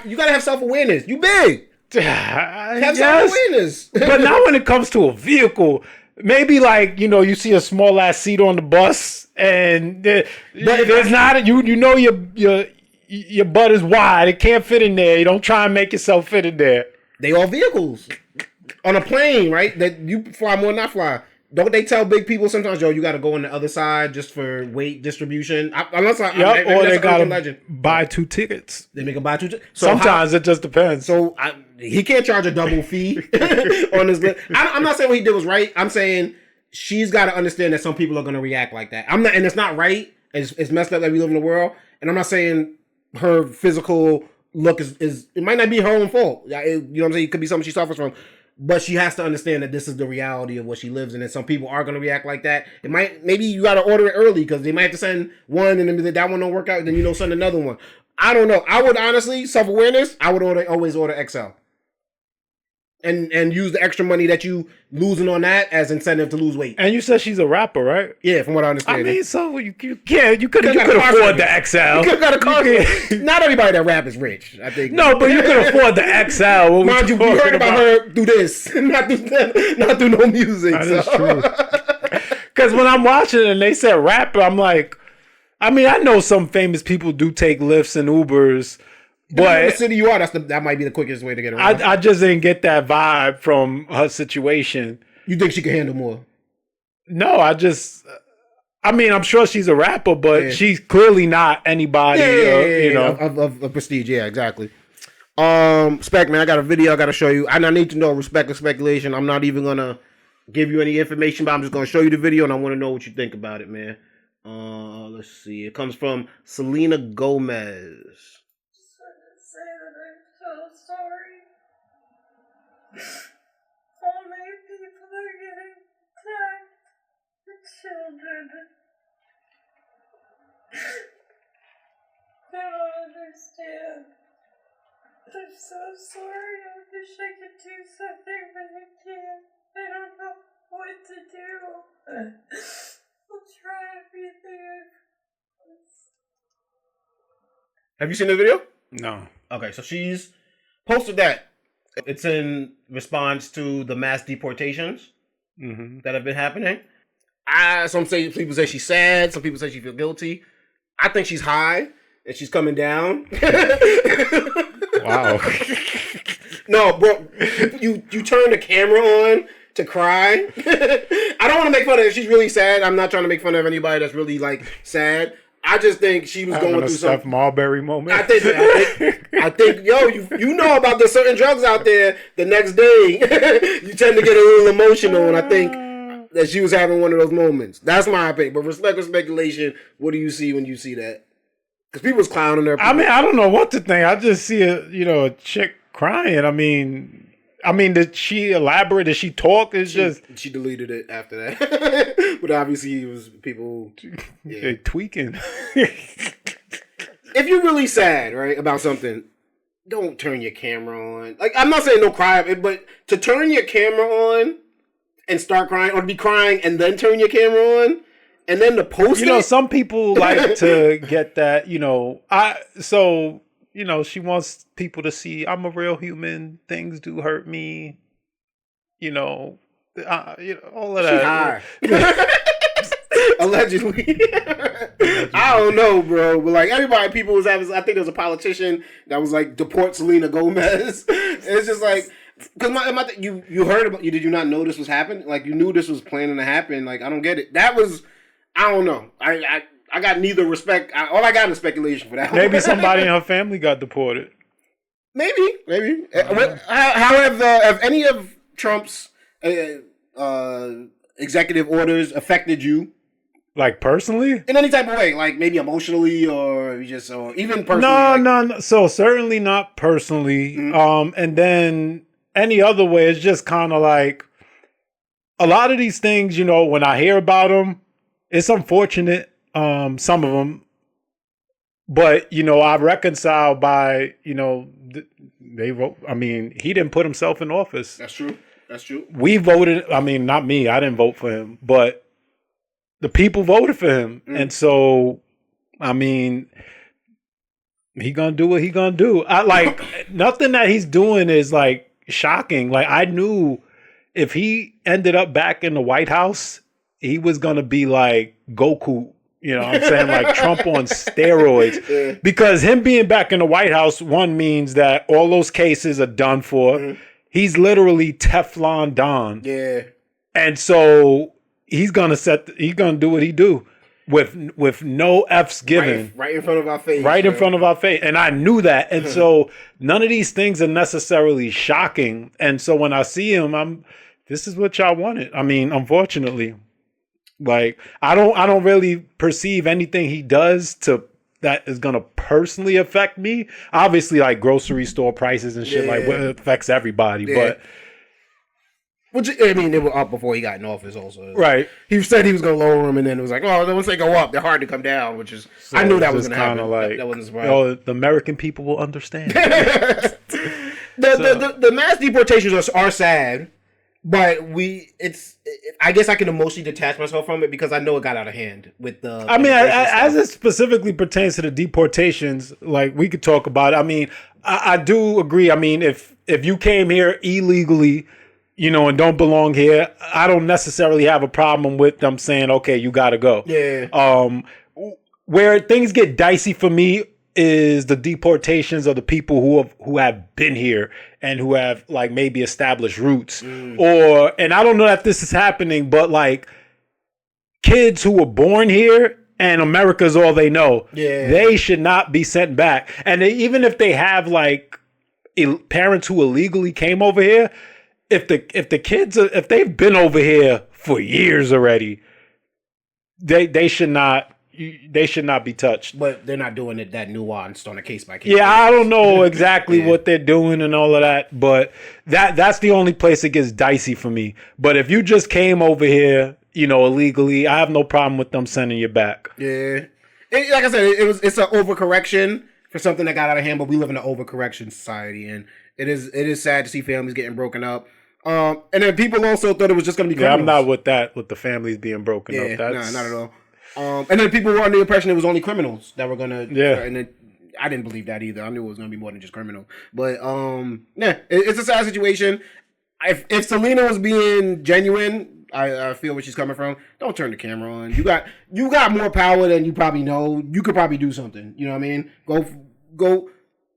You got to have self-awareness. You big. Have self-awareness. But not when it comes to a vehicle. Maybe like, you see a small ass seat on the bus and there's not, your butt is wide. It can't fit in there. You don't try and make yourself fit in there. They all vehicles. On a plane, right? That you fly more than I fly. Don't they tell big people sometimes, you got to go on the other side just for weight distribution? Or they got to buy 2 tickets. They make them buy 2 tickets. Sometimes it just depends. So he can't charge a double fee on his list. I'm not saying what he did was right. I'm saying she's got to understand that some people are going to react like that. And it's not right. It's messed up that we live in the world. And I'm not saying her physical look is it might not be her own fault. You know what I'm saying? It could be something she suffers from. But she has to understand that this is the reality of what she lives in, and some people are going to react like that. Maybe you got to order it early because they might have to send one, and then that one don't work out, then send another one. I don't know. I would honestly, self-awareness, I would always order XL. And use the extra money that you losing on that as incentive to lose weight. And you said she's a rapper, right? Yeah, from what I understand. I mean, so you could afford the XL. You could have got a car. Not everybody that rap is rich, I think. No, but you could afford the XL. Mind you, we heard about her through this, not through no music. That is true. Because when I'm watching it and they said rapper, I'm like, I mean, I know some famous people do take Lyfts and Ubers. But in the city you are, that might be the quickest way to get around. I just didn't get that vibe from her situation. You think she can handle more? No, I'm sure she's a rapper, but she's clearly not anybody, of prestige. Yeah, exactly. Spec, man, I got a video I got to show you. And I need to know respect and speculation. I'm not even going to give you any information, but I'm just going to show you the video, and I want to know what you think about it, man. Let's see. It comes from Selena Gomez. So many people are getting attacked. The children. They don't understand. I'm so sorry. I wish I could do something, but I can't. I don't know what to do. I'll try everything. Have you seen the video? No. Okay, so she's posted that. It's in response to the mass deportations that have been happening. People say she's sad. Some people say she feels guilty. I think she's high and she's coming down. Wow. No, bro, you turn the camera on to cry. I don't want to make fun of her. She's really sad. I'm not trying to make fun of anybody that's really like sad. I just think she was going through Steph some Marbury moment. I think, yo, you know about the certain drugs out there. The next day, you tend to get a little emotional, and I think that she was having one of those moments. That's my opinion. But respect for speculation. What do you see when you see that? Because people was clowning her. I mean, I don't know what to think. I just see a chick crying. I mean, did she elaborate? Did she talk? She deleted it after that. But obviously, it was people tweaking. If you're really sad, right, about something, don't turn your camera on. Like, I'm not saying no cry, but to turn your camera on and start crying, or to be crying and then turn your camera on, and then to post it. Some people like to get that. She wants people to see I'm a real human. Things do hurt me. All of that. Allegedly. I don't know, bro. But like everybody, people was having. I think there was a politician that was like, deport Selena Gomez. It's just like, because you heard about you. Did you not know this was happening? Like, you knew this was planning to happen. Like, I don't get it. That was, I don't know. I got neither respect. All I got is speculation for that. Maybe somebody in her family got deported. Maybe. How have any of Trump's executive orders affected you? Like personally? In any type of way, like maybe emotionally or even personally? No. So certainly not personally. Mm-hmm. And then any other way, it's just kind of like a lot of these things, when I hear about them, it's unfortunate. Some of them, but I reconcile by they vote. I mean, he didn't put himself in office. That's true. We voted. I mean, not me. I didn't vote for him, but the people voted for him, and so I mean, he gonna do what he gonna do. I like nothing that he's doing is like shocking. Like, I knew if he ended up back in the White House, he was gonna be like Goku. You know what I'm saying? Like Trump on steroids. Yeah. Because him being back in the White House, one, means that all those cases are done for. Mm-hmm. He's literally Teflon Don. Yeah. And so he's gonna do what he do with no F's given. Right in front of our face. Right in front of our face. And I knew that. And so none of these things are necessarily shocking. And so when I see him, this is what y'all wanted. I mean, unfortunately. Like, I don't really perceive anything he does that is gonna personally affect me. Obviously, like grocery store prices and shit, like what affects everybody. Yeah. Which, I mean, they were up before he got in office also. Right. He said he was gonna lower them, and then it was like, oh, once they go up, they're hard to come down. Which is, so I knew that was gonna happen. Like, that wasn't surprising. The American people will understand. The mass deportations are sad. But I guess I can emotionally detach myself from it because I know it got out of hand with the. I mean, as it specifically pertains to the deportations, like we could talk about it. I mean, I do agree. I mean, if you came here illegally, and don't belong here, I don't necessarily have a problem with them saying, okay, you got to go. Yeah. Where things get dicey for me is the deportations of the people who have been here and who have like maybe established roots, and I don't know if this is happening, but like kids who were born here and America's all they know, they should not be sent back. And even if they have like parents who illegally came over here, if the kids if they've been over here for years already, they should not. They should not be touched. But they're not doing it that nuanced on a case by case. Yeah, I don't know exactly what they're doing and all of that, but that's the only place it gets dicey for me. But if you just came over here, illegally, I have no problem with them sending you back. Yeah. Like I said, it's an overcorrection for something that got out of hand, but we live in an overcorrection society, and it is sad to see families getting broken up. And then people also thought it was just going to be criminals. I'm not with that, with the families being broken up. No, not at all. And then people were under the impression it was only criminals that were gonna. Yeah. And then I didn't believe that either. I knew it was gonna be more than just criminal. But yeah, it's a sad situation. If Selena was being genuine, I feel where she's coming from. Don't turn the camera on. You got more power than you probably know. You could probably do something. You know what I mean? Go.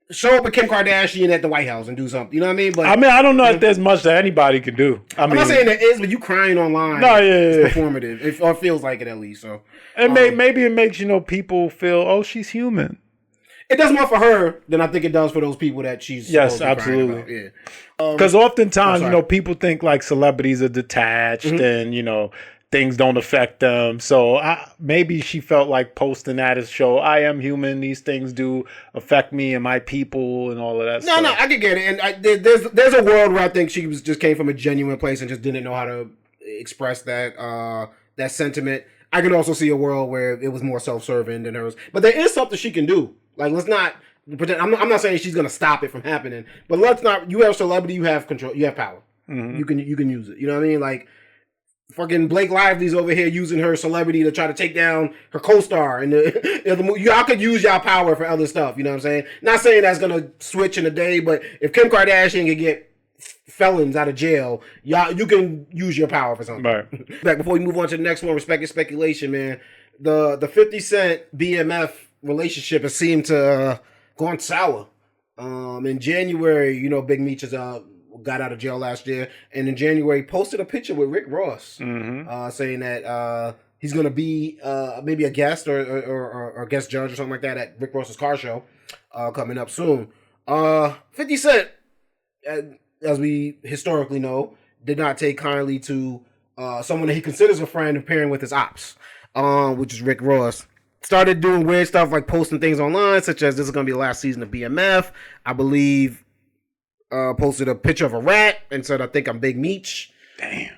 Show up with Kim Kardashian at the White House and do something. You know what I mean? But I don't know if there's much that anybody can do. I'm not saying there is, but you crying online. No, yeah. It's performative. Or feels like it at least. So, and maybe it makes people feel, oh, she's human. It does more for her than I think it does for those people that she's. Yes, absolutely. Yeah. Because oftentimes, people think like celebrities are detached and things don't affect them. So maybe she felt like posting that as show, I am human. These things do affect me and my people and all of that stuff. No, I can get it. And there's a world where I think she just came from a genuine place and just didn't know how to express that sentiment. I can also see a world where it was more self-serving than hers. But there is something she can do. Like, let's not pretend. I'm not saying she's going to stop it from happening. But let's not. You have celebrity. You have control. You have power. Mm-hmm. You can use it. You know what I mean? Like, fucking Blake Lively's over here using her celebrity to try to take down her co-star in the movie. Y'all could use y'all power for other stuff. You know what I'm saying? Not saying that's gonna switch in a day, but if Kim Kardashian can get felons out of jail, you can use your power for something. Right. Back before we move on to the next one, respect and speculation, man. The 50 Cent BMF relationship has seemed to gone sour. In January, Big Meech is got out of jail last year, and in January posted a picture with Rick Ross, saying that he's going to be maybe a guest or a guest judge or something like that at Rick Ross's car show coming up soon. 50 Cent, as we historically know, did not take kindly to someone that he considers a friend appearing with his ops, which is Rick Ross. Started doing weird stuff like posting things online, such as this is going to be the last season of BMF. I believe posted a picture of a rat and said, I think I'm Big Meech. Damn.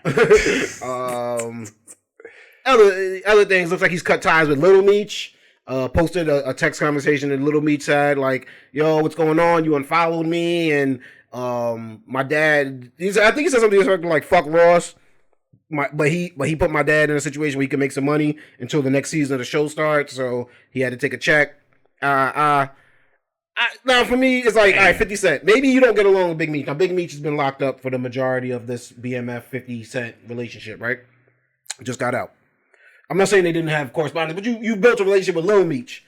Other things, looks like he's cut ties with Little Meech. Posted a text conversation that Little Meech said, like, yo, what's going on? You unfollowed me. And my dad, I think he said something like, fuck Ross. But he put my dad in a situation where he could make some money until the next season of the show starts. So he had to take a check. Now, for me, it's like, all right, 50 Cent. Maybe you don't get along with Big Meech. Now, Big Meech has been locked up for the majority of this BMF 50 Cent relationship, right? Just got out. I'm not saying they didn't have correspondence, but you built a relationship with Lil Meech.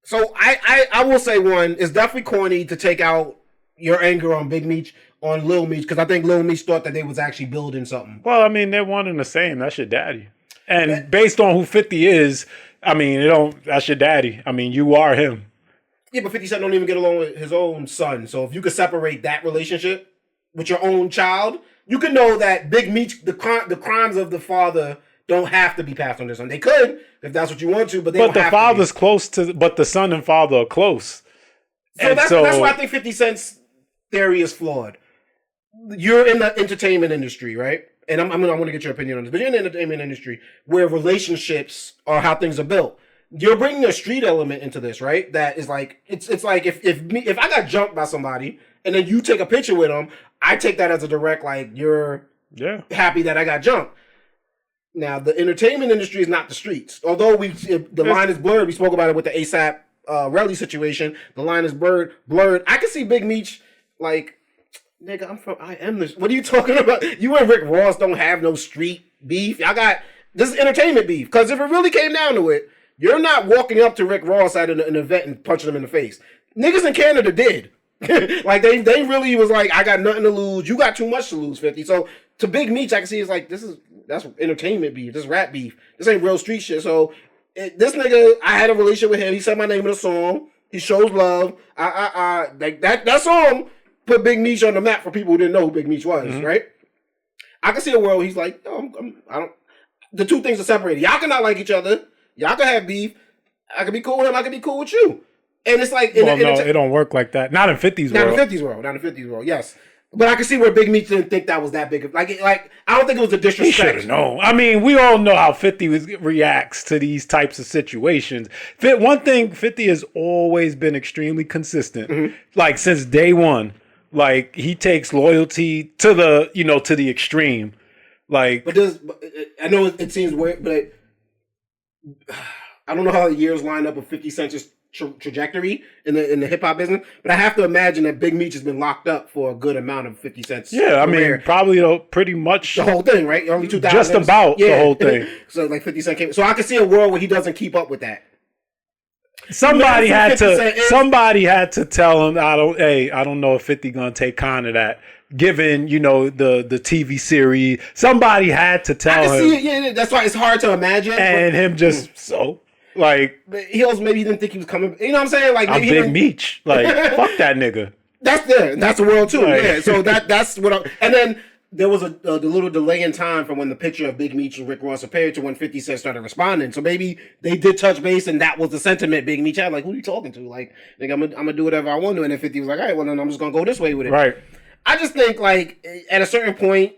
So I will say, one, it's definitely corny to take out your anger on Big Meech on Lil Meech, because I think Lil Meech thought that they was actually building something. Well, I mean, they're one and the same. That's your daddy. And based on who 50 is, I mean, that's your daddy. I mean, you are him. Yeah, but 50 Cent don't even get along with his own son. So if you could separate that relationship with your own child, you can know that Big Meech, the crimes of the father don't have to be passed on to son. They could, if that's what you want to, but they don't have to. But the father's close to, but the son and father are close. So that's why I think 50 Cent's theory is flawed. You're in the entertainment industry, right? And I want to get your opinion on this, but you're in the entertainment industry where relationships are how things are built. You're bringing a street element into this, right? That is like, it's like if I got jumped by somebody and then you take a picture with them, I take that as a direct, like, you're happy that I got jumped. Now, the entertainment industry is not the streets. Although the line is blurred. We spoke about it with the ASAP Relli situation. The line is blurred. I can see Big Meech like, nigga, I am this. What are you talking about? You and Rick Ross don't have no street beef. Y'all got, this is entertainment beef. Because if it really came down to it, you're not walking up to Rick Ross at an event and punching him in the face. Niggas in Canada did. Like, they really was like, I got nothing to lose. You got too much to lose, 50. So, to Big Meech, I can see it's like, that's entertainment beef. This rap beef. This ain't real street shit. So, this nigga, I had a relationship with him. He said my name in a song. He shows love. Like that song put Big Meech on the map for people who didn't know who Big Meech was, right? I can see a world where he's like, the two things are separated. Y'all cannot like each other. Y'all can have beef. I can be cool with him. I can be cool with you. And it's like, it don't work like that. Not in 50's world. Not in 50's world. Yes. But I can see where Big Meech didn't think that was that big. Like I don't think it was a disrespect. He should have known. I mean, we all know how 50 reacts to these types of situations. One thing, 50 has always been extremely consistent. Like, since day one. Like, he takes loyalty to the extreme. Like, but I know it seems weird, but I don't know how the years line up with 50 Cent just trajectory in the hip hop business. But I have to imagine that Big Meech has been locked up for a good amount of 50 Cent's. Yeah, I mean, career. probably pretty much The whole thing, right? Early 2000s. just about the whole thing. So like 50 Cent came. So I can see a world where he doesn't keep up with that. Somebody Yeah, had 50 to. Cent is- Somebody had to tell him. I don't know if 50 gonna take kind of that. Given the TV series, somebody had to I tell can him. see it. Yeah, that's why it's hard to imagine. And him just like he also maybe didn't think he was coming. You know what I'm saying? Like I'm maybe Big Meech. Like fuck that nigga. That's the world too. Right. Yeah. So that's what. And then there was a little delay in time from when the picture of Big Meech and Rick Ross appeared to when 50 Cent started responding. So maybe they did touch base, and that was the sentiment Big Meech had. Like, who are you talking to? Like, I'm gonna do whatever I want to. And then 50 was like, all right, well then I'm just gonna go this way with it. Right. I just think like at a certain point,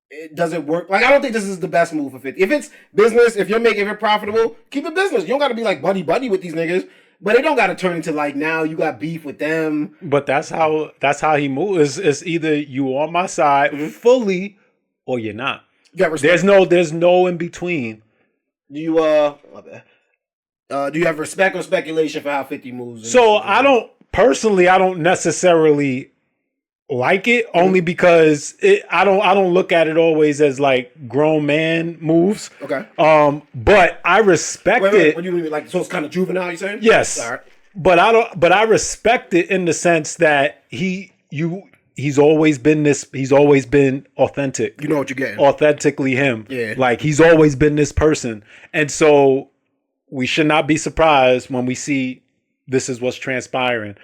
it doesn't work. Like I don't think this is the best move for 50. If it's business, if you're making it profitable, keep it business. You don't got to be like buddy with these niggas. But it don't got to turn into like now you got beef with them. But that's how he moves. It's either you on my side fully or you're not. You got respect. There's no in between. Do you do you have respect or speculation for how 50 moves? So I don't necessarily like it only because I don't look at it always as like grown man moves. Okay. But I respect it. What do you mean? Like so it's kind of juvenile? You saying? Yes. All right. But I respect it in the sense that he's always been this. He's always been authentic. You know what you're getting. Authentically him. Yeah. Like he's always been this person, and so we should not be surprised when we see this is what's transpiring.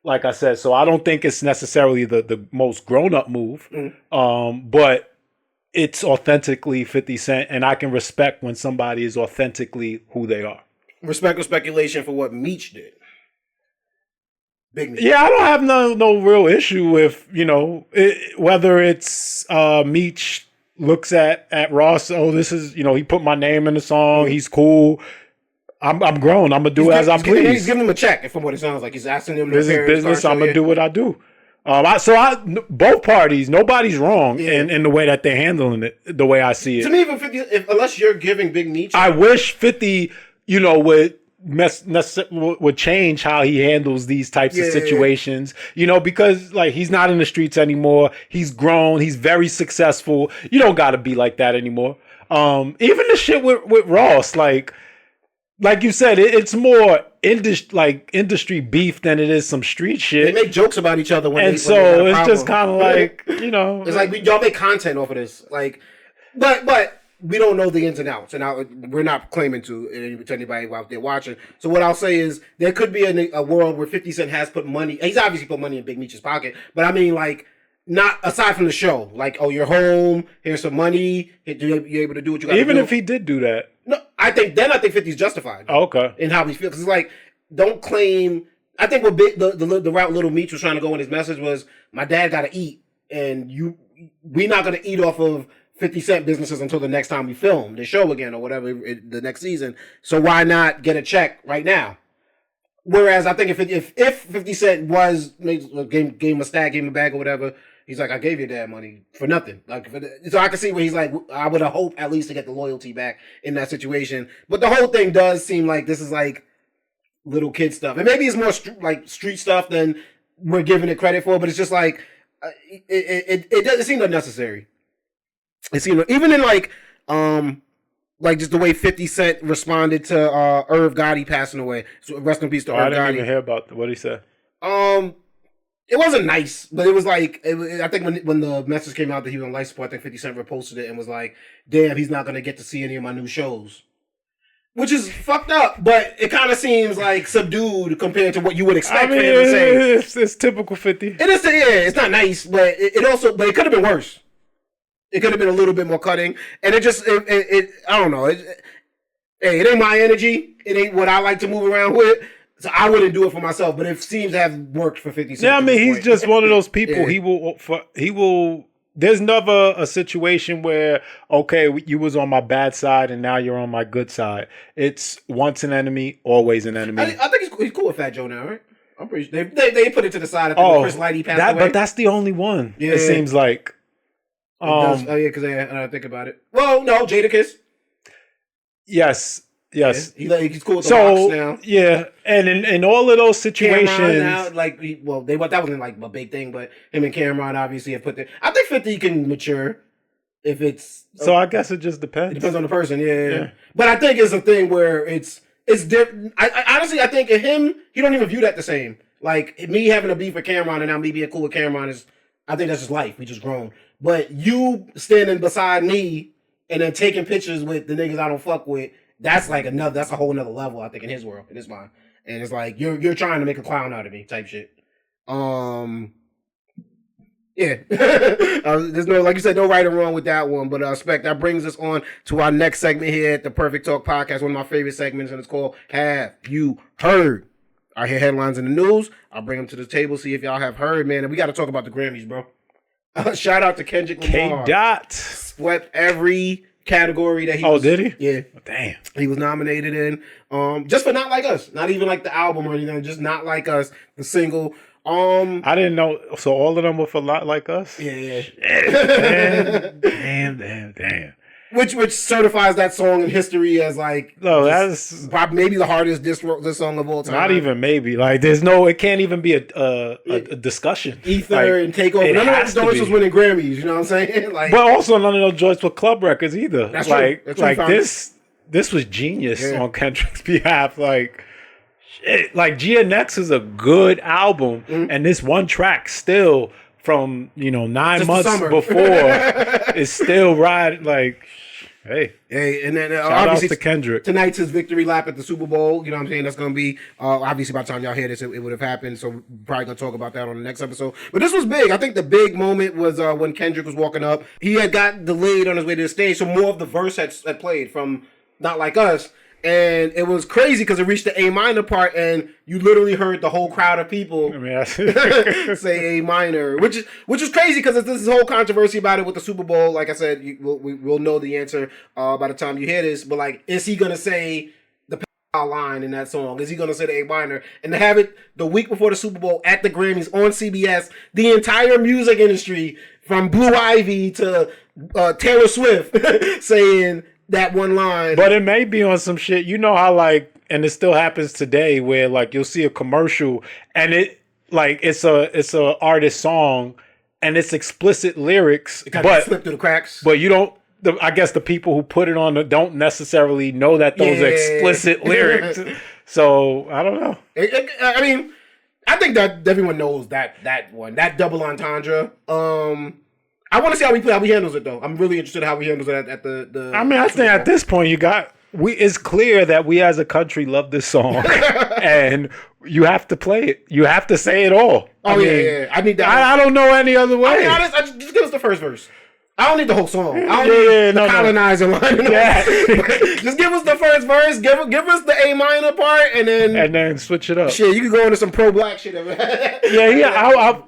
Like I said, so I don't think it's necessarily the most grown up move, but it's authentically 50 Cent, and I can respect when somebody is authentically who they are. Respect or speculation for what Meech did. Big Meech. Yeah, I don't have no real issue with whether it's Meech looks at Ross. Oh, this is he put my name in the song. He's cool. I'm grown. I'm gonna do as I'm pleased. He's giving him a check, from what it sounds like. He's asking him. This is business. I'm gonna do what I do. Both parties, nobody's wrong in the way that they're handling it. The way I see it. To me, even 50, unless you're giving Big Meech, I wish 50, would change how he handles these types of situations. Because like he's not in the streets anymore. He's grown. He's very successful. You don't got to be like that anymore. Even the shit with Ross, like you said, it's more industry beef than it is some street shit. They make jokes about each other it's just kind of like it's like y'all make content off of this, but we don't know the ins and outs, and we're not claiming to anybody out there watching. So what I'll say is there could be a world where 50 Cent has put money. He's obviously put money in Big Meech's pocket, but I mean not aside from the show, you're home. Here's some money. You're able to do what you got to do. Even if he did do that, no, I think 50's justified. Oh, okay. In how he feels, because it's like don't claim. I think what the route Little Meech was trying to go in his message was my dad got to eat, and we're not going to eat off of 50 Cent businesses until the next time we film the show again or whatever the next season. So why not get a check right now? Whereas I think if 50 Cent was gave him a stack, gave him a bag or whatever. He's like, I gave your dad money for nothing. So I can see where he's like, I would have hoped at least to get the loyalty back in that situation. But the whole thing does seem like this is like little kid stuff. And maybe it's more street stuff than we're giving it credit for. But it's just like, it doesn't seem unnecessary. It seemed even in just the way 50 Cent responded to Irv Gotti passing away. So rest in peace to Irv Gotti. I didn't even hear about what he said. It wasn't nice, but it was like, I think when the message came out that he was on life support, I think 50 Cent reposted it and was like, damn, he's not going to get to see any of my new shows. Which is fucked up, but it kind of seems like subdued compared to what you would expect for him to say. It's typical 50. It is, it's not nice, but it could have been worse. It could have been a little bit more cutting. And it just, I don't know. It ain't my energy. It ain't what I like to move around with. So I wouldn't do it for myself, but it seems to have worked for 50 Cent. Yeah, I mean, he's just one of those people. Yeah. He will. There's never a situation where, okay, you was on my bad side and now you're on my good side. It's once an enemy, always an enemy. I think he's cool with Fat Joe now, right? I'm pretty sure they put it to the side. I think when Chris Lighty passed away. But that's the only one. Yeah. It seems like. Because I think about it. Well, no, Jadakiss. Yes. Yes. He's cool with the Rocks now. Yeah, and in all of those situations, Cameron now, like, that wasn't like a big thing, but him and Cameron obviously have put their. I think 50 can mature if it's. So I guess it just depends. It depends on the person, yeah. But I think it's a thing where it's different. I honestly, I think him, he don't even view that the same. Like me having a beef with Cameron and now me being cool with Cameron is, I think that's just life. We just grown. But you standing beside me and then taking pictures with the niggas I don't fuck with, that's a whole nother level, I think, in his world, in his mind. And it's like you're trying to make a clown out of me type shit. Yeah. There's no, like you said, no right or wrong with that one. But Spec, that brings us on to our next segment here at the Perfect Talk Podcast, one of my favorite segments, and it's called Have You Heard? I hear headlines in the news. I'll bring them to the table, see if y'all have heard, man. And we got to talk about the Grammys, bro. Shout out to Kendrick Lamar. K-Dot. Swept every category that he was. Oh, did he? Yeah. Damn. He was nominated in. Just for Not Like Us. Not even like the album or anything. Just Not Like Us, the single. I didn't know. So all of them were for Not Like Us? Yeah. Damn. Which certifies that song in history as like that's maybe the hardest diss song of all time. Not even maybe. Like it can't even be a discussion. Ether like, and Takeover. None of those joints was winning Grammys. You know what I'm saying? Like, but also none of those joints were club records either. That's like true. That's like this was genius on Kendrick's behalf. Like shit. Like GNX is a good album, and this one track still from 9 months before is still riding like. Hey, and then shout out to Kendrick. Tonight's his victory lap at the Super Bowl. You know what I'm saying? That's going to be, obviously by the time y'all hear this, it would have happened. So we're probably going to talk about that on the next episode. But this was big. I think the big moment was when Kendrick was walking up. He had got delayed on his way to the stage, so more of the verse had played from Not Like Us. And it was crazy because it reached the A minor part, and you literally heard the whole crowd of people say A minor, which is crazy because there's this whole controversy about it with the Super Bowl. Like I said, we'll know the answer by the time you hear this. But like, is he gonna say the line in that song? Is he gonna say the A minor? And to have it the week before the Super Bowl at the Grammys on CBS, the entire music industry from Blue Ivy to Taylor Swift saying that one line. But it may be on some shit. You know how and it still happens today where like you'll see a commercial and it's a artist song and it's explicit lyrics, but slip through the cracks. But you don't. I guess the people who put it on don't necessarily know that those are explicit lyrics. So I don't know. I mean, I think that everyone knows that one, that double entendre. I want to see how he handles it, though. I'm really interested in how he handles it at the I mean, I think at this point, it's clear that we as a country love this song, and you have to play it. You have to say it all. Oh, yeah. I need that. I don't know any other way. I'll be honest, just give us the first verse. I don't need the whole song. I don't need the colonizer line. Yeah. Just give us the first verse. Give us the A minor part, and then switch it up. Shit, you can go into some pro-black shit. Yeah.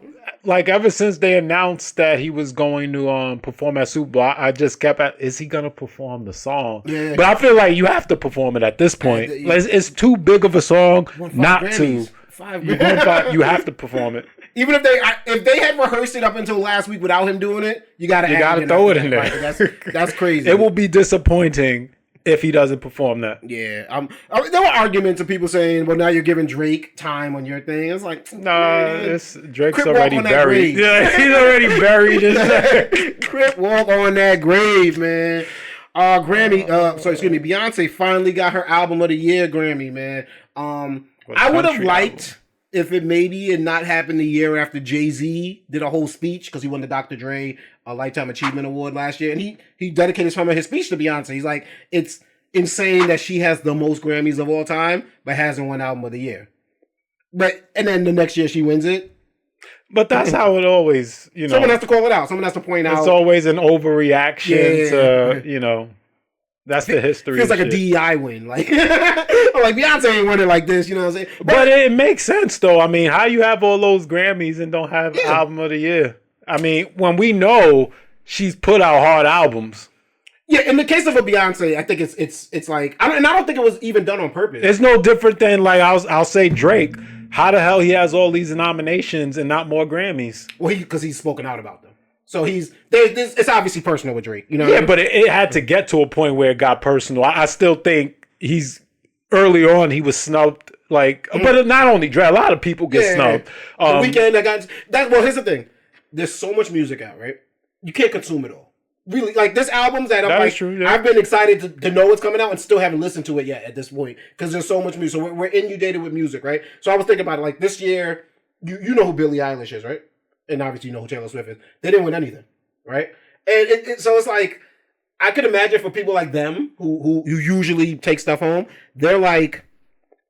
Like ever since they announced that he was going to perform at Super Bowl, I just kept is he gonna perform the song? Yeah. But I feel like you have to perform it at this point. It's too big of a song not to. 5 You have to perform it. Even if they had rehearsed it up until last week without him doing it, you gotta throw it in there. Right? That's crazy. It will be disappointing if he doesn't perform that. Yeah. There were arguments of people saying, well, now you're giving Drake time on your thing. It's like, Drake's already buried. Yeah, he's already buried. Crip walk on that grave, man. Beyonce finally got her album of the year Grammy, man. I would have liked if it maybe had not happened the year after Jay-Z did a whole speech because he won the Dr. Dre Lifetime Achievement Award last year, and he dedicated some of his speech to Beyonce. He's like, it's insane that she has the most Grammys of all time, but hasn't won Album of the Year. And then the next year she wins it. But that's how it always, Someone has to call it out. Someone has to point out. It's always an overreaction to, that's the history. Feels like a DEI win. Like Beyonce ain't winning like this, you know what I'm saying? But it makes sense, though. I mean, how you have all those Grammys and don't have Album of the Year? I mean, when we know she's put out hard albums. Yeah, in the case of a Beyonce, I think it's like, I don't think it was even done on purpose. It's no different than like I'll say Drake. How the hell he has all these nominations and not more Grammys? Well, because he's spoken out about them. So it's obviously personal with Drake, you know. Yeah, but it had to get to a point where it got personal. I still think he's early on he was snubbed. Like, but not only Dre, a lot of people get snubbed. The weekend I got that. Well, here's the thing: there's so much music out, right? You can't consume it all. Really, like this albums that I'm like, true, yeah. I've been excited to know what's coming out and still haven't listened to it yet at this point because there's so much music. So we're inundated with music, right? So I was thinking about it, like this year, you know who Billie Eilish is, right? And obviously you know who Taylor Swift is. They didn't win anything, right? And so it's like I could imagine for people like them who usually take stuff home, they're like,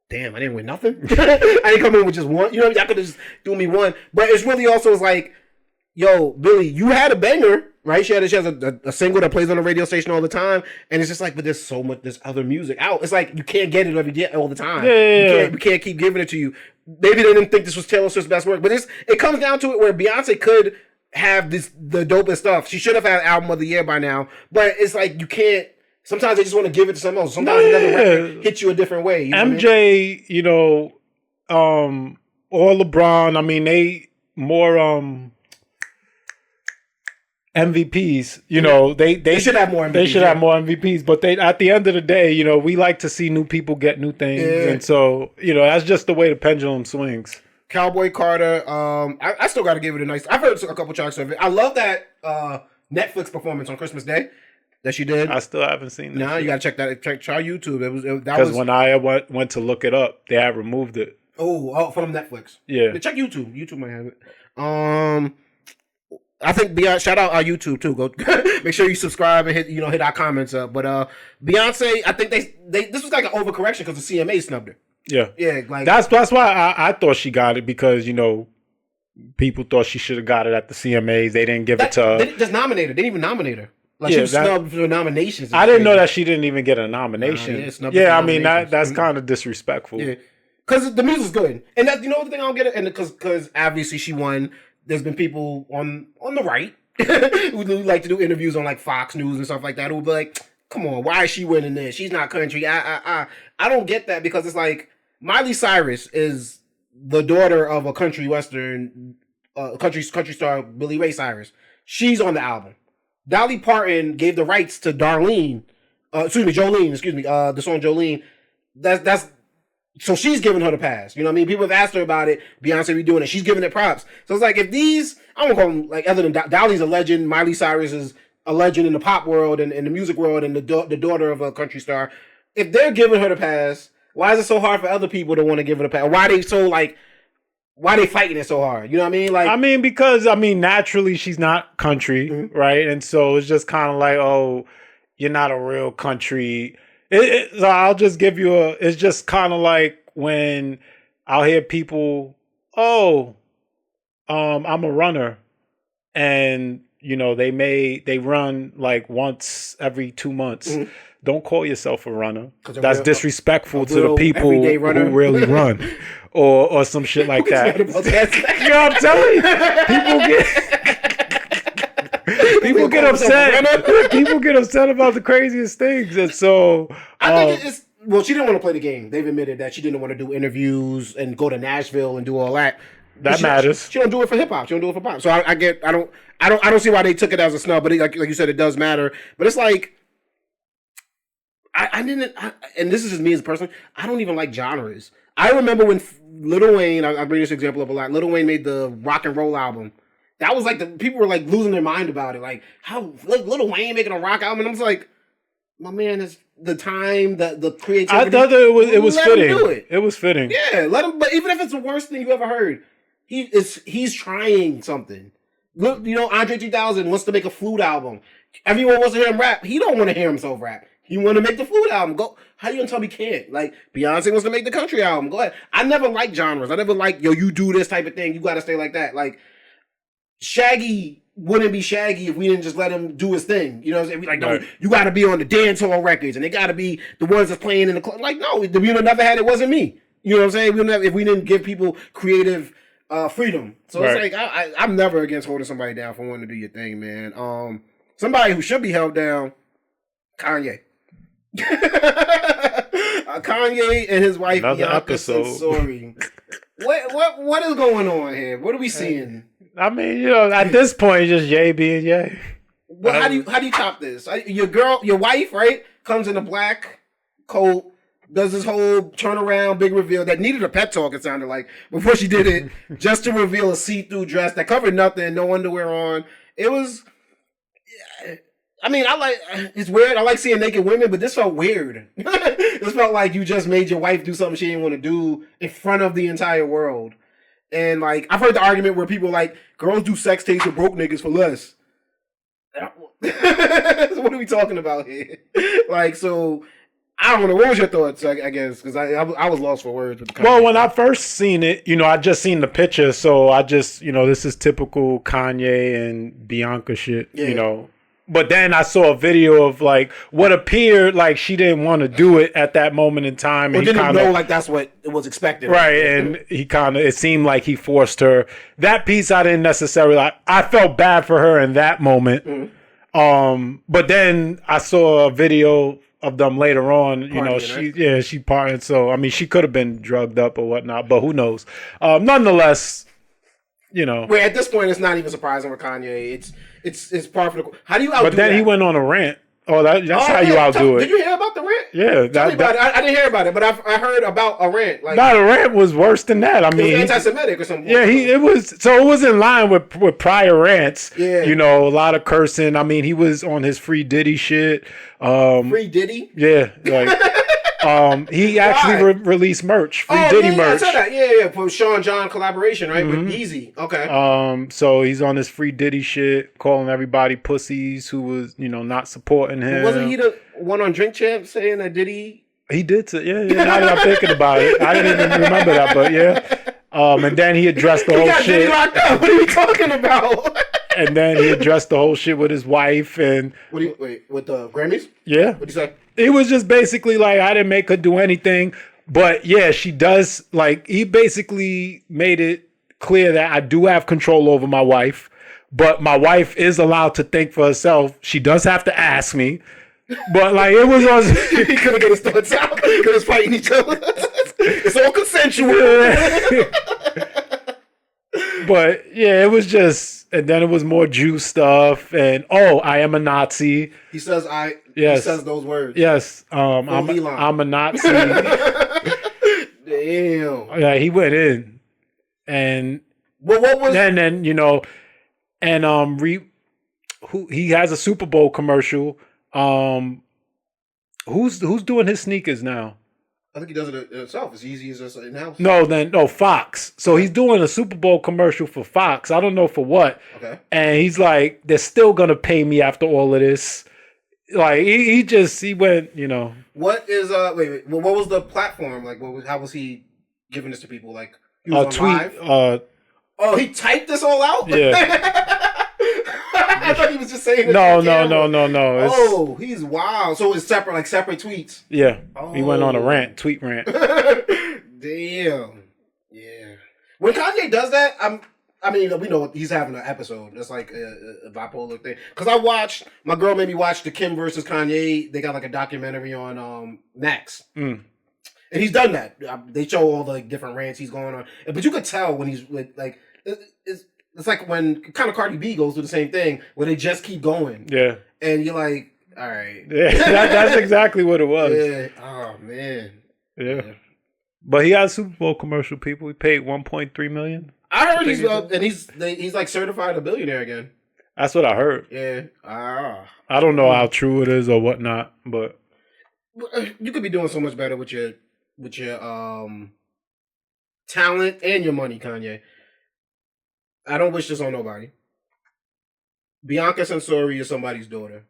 damn, I didn't win nothing. I didn't come in with just one. You know, I could have just do me one. But it's really also is like, yo, Billie, you had a banger, right? She has a single that plays on the radio station all the time, and it's just like, but there's so much, there's other music out. It's like you can't get it every day all the time. Yeah. We can't keep giving it to you. Maybe they didn't think this was Taylor Swift's best work, but it comes down to it where Beyonce could have the dopest stuff. She should have had album of the year by now, but it's like you can't. Sometimes they just want to give it to someone else. Sometimes another record hits you a different way. You know MJ, you know, or LeBron. I mean, they more MVPs. You know, they should have more. They should have more MVPs. But they, at the end of the day, you know, we like to see new people get new things, and so you know that's just the way the pendulum swings. Cowboy Carter. I still got to give it a nice. I've heard a couple tracks of it. I love that Netflix performance on Christmas Day. That she did. I still haven't seen that. No, you gotta check that. Try YouTube. Because when I went to look it up, they had removed it. Oh, from Netflix. Yeah. Check YouTube. YouTube might have it. I think Beyonce. Shout out our YouTube too. Go make sure you subscribe and hit our comments up. But Beyonce, I think they this was like an overcorrection because the CMA snubbed her. Yeah. Yeah. Like that's why I thought she got it because people thought she should have got it at the CMAs. They didn't give it to her. They just nominated her. They didn't even nominate her. Like she was snubbed for nominations. I didn't know that she didn't even get a nomination. I mean that's kind of disrespectful. Yeah, because the music's good, and that the thing I don't get it, and because obviously she won. There's been people on the right who like to do interviews on like Fox News and stuff like that who will be like, "Come on, why is she winning this? She's not country." I don't get that because it's like Miley Cyrus is the daughter of a country western country star Billy Ray Cyrus. She's on the album. Dolly Parton gave the rights to Jolene, the song Jolene. That's so she's giving her the pass. You know what I mean? People have asked her about it. Beyonce redoing it. She's giving it props. So it's like if these, I don't call them like other than Dolly's a legend. Miley Cyrus is a legend in the pop world and in the music world and the daughter of a country star. If they're giving her the pass, why is it so hard for other people to want to give her the pass? Why are they fighting it so hard? You know what I mean? Because naturally she's not country, right? And so it's just kind of like, oh, you're not a real country. So I'll just give you it's just kind of like when I'll hear people, I'm a runner. And, they run like once every 2 months. Mm-hmm. Don't call yourself a runner. That's disrespectful to the people who really run. Or some shit like that. You know what I'm telling you? People get upset. People get upset about the craziest things. And so I think she didn't want to play the game. They've admitted that she didn't want to do interviews and go to Nashville and do all that. That matters. She don't do it for hip hop. She don't do it for pop. So I don't see why they took it as a snub, but like you said, it does matter. But it's like and this is just me as a person, I don't even like genres. I remember when Lil Wayne, I bring this example up a lot, Lil Wayne made the rock and roll album. That was like the people were like losing their mind about it. Like how Lil Wayne making a rock album, and I was like, my man, is the time, the creativity. I thought that it was fitting. It was fitting. Yeah, let him. But even if it's the worst thing you ever heard, he's trying something. Look, Andre 3000 wants to make a flute album. Everyone wants to hear him rap. He don't want to hear himself rap. He want to make the flute album. Go. How you gonna tell me he can't? Like Beyonce wants to make the country album. Go ahead. I never liked genres. I never liked you do this type of thing. You got to stay like that. Like Shaggy wouldn't be Shaggy if we didn't just let him do his thing. You know what I'm saying? We like, no, you got to be on the dance hall records, and they got to be the ones that's playing in the club. Like, no, the we never had it. Wasn't me. You know what I'm saying? If we didn't give people creative freedom. So it's like I'm never against holding somebody down for wanting to do your thing, man. Somebody who should be held down, Kanye. Kanye and his wife Bianca Censori. What is going on here? What are we seeing? I mean, at this point, just Ye being Ye. Well, how do you top this? Your wife, right, comes in a black coat does this whole turnaround, big reveal that needed a pep talk, it sounded like, before she did it, just to reveal a see-through dress that covered nothing, no underwear on. It was, I mean, it's weird. I like seeing naked women, but this felt weird. This felt like you just made your wife do something she didn't want to do in front of the entire world. And like, I've heard the argument where people are like, girls do sex tapes with broke niggas for less. So what are we talking about here? Like, so I don't know. What was your thoughts? I guess because I was lost for words. With the well, when I first seen it, I just seen the picture, so I just this is typical Kanye and Bianca shit, But then I saw a video of like what appeared like she didn't want to do it at that moment in time. Or didn't know like that's what it was expected. Right, and it seemed like he forced her. That piece I didn't necessarily I felt bad for her in that moment. Mm-hmm. But then I saw a video of them later on, she partied. So I mean, she could have been drugged up or whatnot, but who knows? Nonetheless, Where at this point, it's not even surprising with Kanye. It's par for the. How do you outdo But then that? he went on a rant. Oh, that's how you outdo it. Did you hear about the rant? Yeah, Tell me about it. I didn't hear about it, but I heard about a rant. Like, the rant was worse than that. I mean, it was anti-Semitic or something. Yeah, it was in line with prior rants. Yeah, a lot of cursing. I mean, he was on his free Diddy shit. Free Diddy? Yeah, like. He actually released merch, free Diddy merch. I saw that. Yeah, for Sean John collaboration, right? Mm-hmm. With Easy. Okay. So he's on this free Diddy shit, calling everybody pussies who was, not supporting him. Wasn't he the one on Drink Champ saying that Diddy? He did. Yeah. Now that I'm thinking about it, I didn't even remember that, but yeah. And then he addressed the whole got shit. Diddy locked up. What are you talking about? And then he addressed the whole shit with his wife and. Wait, with the Grammys? Yeah. What'd he say? It was just basically like, I didn't make her do anything. But yeah, she does, like, he basically made it clear that I do have control over my wife. But my wife is allowed to think for herself. She does have to ask me. But like, it was on. He couldn't get his thoughts out because it's fighting each other. It's all consensual. But yeah, it was just, and then it was more Jew stuff, and I am a Nazi. He says Yes. He says those words. Yes. I'm a Nazi. Damn. Yeah, he went in, and what was? And then and he has a Super Bowl commercial. Who's doing his sneakers now? I think he does it himself. It's easy as just in-house. No, Fox. So he's doing a Super Bowl commercial for Fox. I don't know for what. Okay. And he's like, they're still gonna pay me after all of this. Like he went, What is wait, what was the platform? Like how was he giving this to people? Like he was on tweet live? He typed this all out? Yeah. I thought he was just saying it. No. He's wild. So it's separate tweets. Yeah. He went on a tweet rant. Damn. Yeah. When Kanye does that, we know he's having an episode. That's like a bipolar thing. Because my girl made me watch the Kim versus Kanye. They got like a documentary on Max. Mm. And he's done that. They show all the different rants he's going on. But you could tell when he's with like, it's like when kind of Cardi B goes through the same thing where they just keep going. Yeah. And you're like, all right. Yeah, that's exactly what it was. Yeah. Oh, man. Yeah. But he had a Super Bowl commercial, people. He paid $1.3 million. I heard he's like certified a billionaire again. That's what I heard. Yeah. I don't know how true it is or whatnot, but you could be doing so much better with your talent and your money, Kanye. I don't wish this on nobody. Bianca Censori is somebody's daughter.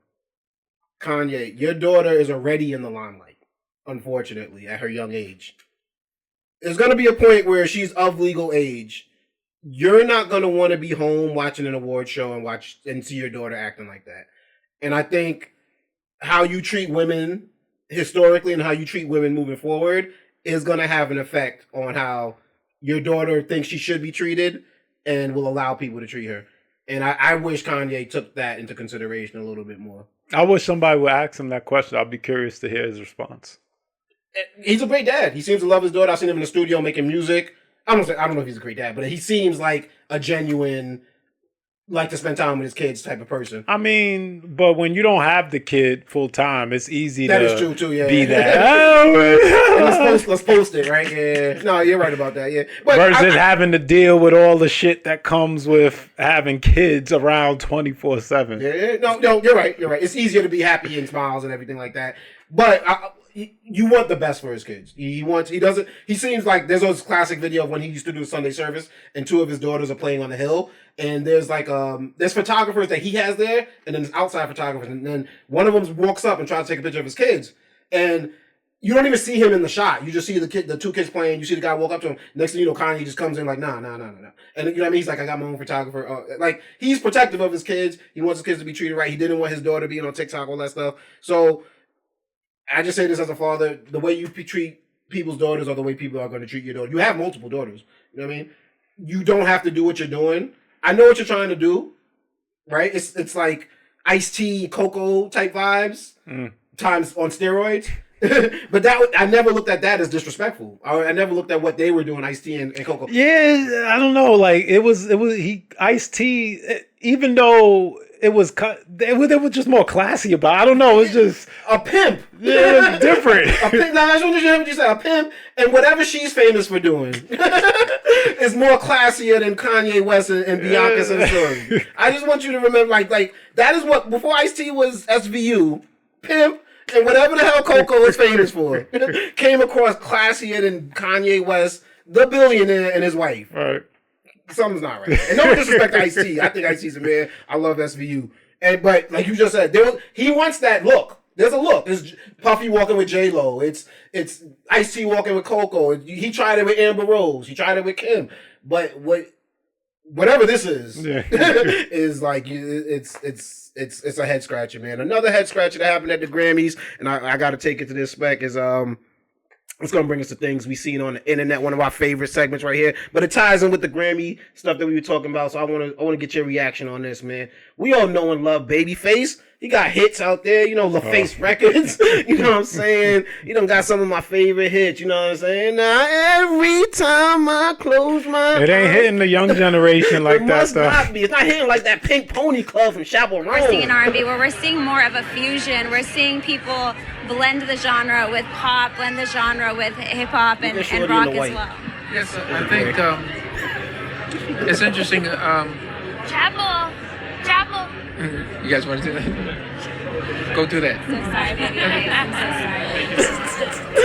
Kanye, your daughter is already in the limelight, unfortunately, at her young age. There's going to be a point where she's of legal age. You're not going to want to be home watching an award show and see your daughter acting like that. And I think how you treat women historically and how you treat women moving forward is going to have an effect on how your daughter thinks she should be treated and will allow people to treat her. And I wish Kanye took that into consideration a little bit more. I wish somebody would ask him that question. I'd be curious to hear his response. He's a great dad. He seems to love his daughter. I've seen him in the studio making music. I don't know if he's a great dad, but he seems like a genuine, like to spend time with his kids type of person. I mean, but when you don't have the kid full time, it's easy That to is true too. Yeah, be yeah. that. let's post it, right? Yeah. No, you're right about that. Yeah. But Versus having to deal with all the shit that comes with having kids around 24/7. Yeah. No, you're right. You're right. It's easier to be happy and smiles and everything like that. But you want the best for his kids. He seems like there's those classic video of when he used to do Sunday service and two of his daughters are playing on the hill. And there's like, there's photographers that he has there and then there's outside photographers. And then one of them walks up and tries to take a picture of his kids. And you don't even see him in the shot. You just see the two kids playing. You see the guy walk up to him. Next thing you know, Kanye just comes in like, nah. And you know what I mean? He's like, I got my own photographer. Like, he's protective of his kids. He wants his kids to be treated right. He didn't want his daughter being on TikTok, all that stuff. So, I just say this as a father, the way you treat people's daughters are the way people are going to treat your daughter. You have multiple daughters. You know what I mean? You don't have to do what you're doing. I know what you're trying to do, right? It's like Ice-T, Coco type vibes, times on steroids. But I never looked at that as disrespectful. I never looked at what they were doing, Ice-T and Coco. Yeah, I don't know. Like it was Ice-T, even though it was just more classy about it. I don't know. It was just a pimp. Yeah, it was different. A pimp. Now, that's what you said. A pimp, and whatever she's famous for doing is more classier than Kanye West and Bianca Censori. I just want you to remember, like that is what before Ice-T was SVU, pimp, and whatever the hell Coco is famous for came across classier than Kanye West, the billionaire, and his wife. Right. Something's not right. And no disrespect to Ice-T. I think Ice-T's a man. I love SVU. But like you just said, he wants that look. There's a look. There's Puffy walking with J-Lo. It's Ice-T walking with Coco. He tried it with Amber Rose. He tried it with Kim. But whatever this is, is like it's a head scratcher, man. Another head scratcher that happened at the Grammys, and I got to take it to this spec is it's going to bring us to things we seen on the internet, one of our favorite segments right here. But it ties in with the Grammy stuff that we were talking about, so I want to get your reaction on this, man. We all know and love Babyface. He got hits out there, you know, LaFace Records. You know what I'm saying? He done got some of my favorite hits, you know what I'm saying? Now, every time I close my eyes. It ain't hitting the young generation like that stuff. Not be. It's not hitting like that Pink Pony Club from Chappelle Roan. We're seeing R&B where we're seeing more of a fusion. We're seeing people blend the genre with pop, blend the genre with hip-hop and rock as well. Yes, I think it's interesting. Chapel. You guys want to do that? Go do that. So sorry, baby. I'm so sorry.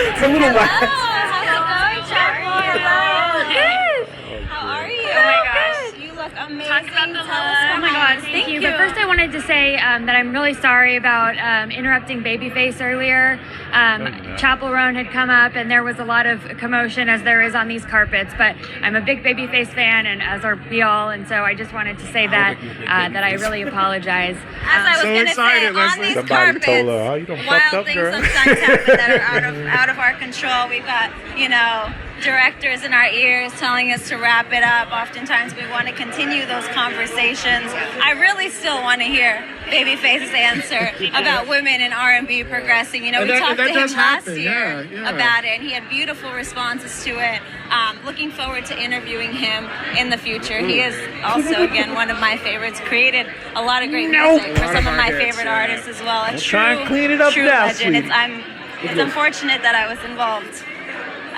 It's a little while. How's it going, Chapel? Hello. How are you? Oh my gosh. You look amazing. Talk about the Tell us oh my God, thank you. But first I wanted to say that I'm really sorry about interrupting Babyface earlier. Chappelle Roan had come up and there was a lot of commotion as there is on these carpets, but I'm a big Babyface fan and as are we all, and so I just wanted to say that I really apologize. As I was going to say, on these carpets, told her, oh, you done wild fucked up, things girl. sometimes happen that are out of our control. We've got, directors in our ears telling us to wrap it up. Oftentimes we want to continue those conversations. I really still want to hear Babyface's answer about women in R&B progressing. We talked to him last year about it, and he had beautiful responses to it. Looking forward to interviewing him in the future. He is also, again, one of my favorites. Created a lot of great music for some of my favorite artists as well. A Try and clean it up true now, legend. sweetie. It's unfortunate that I was involved.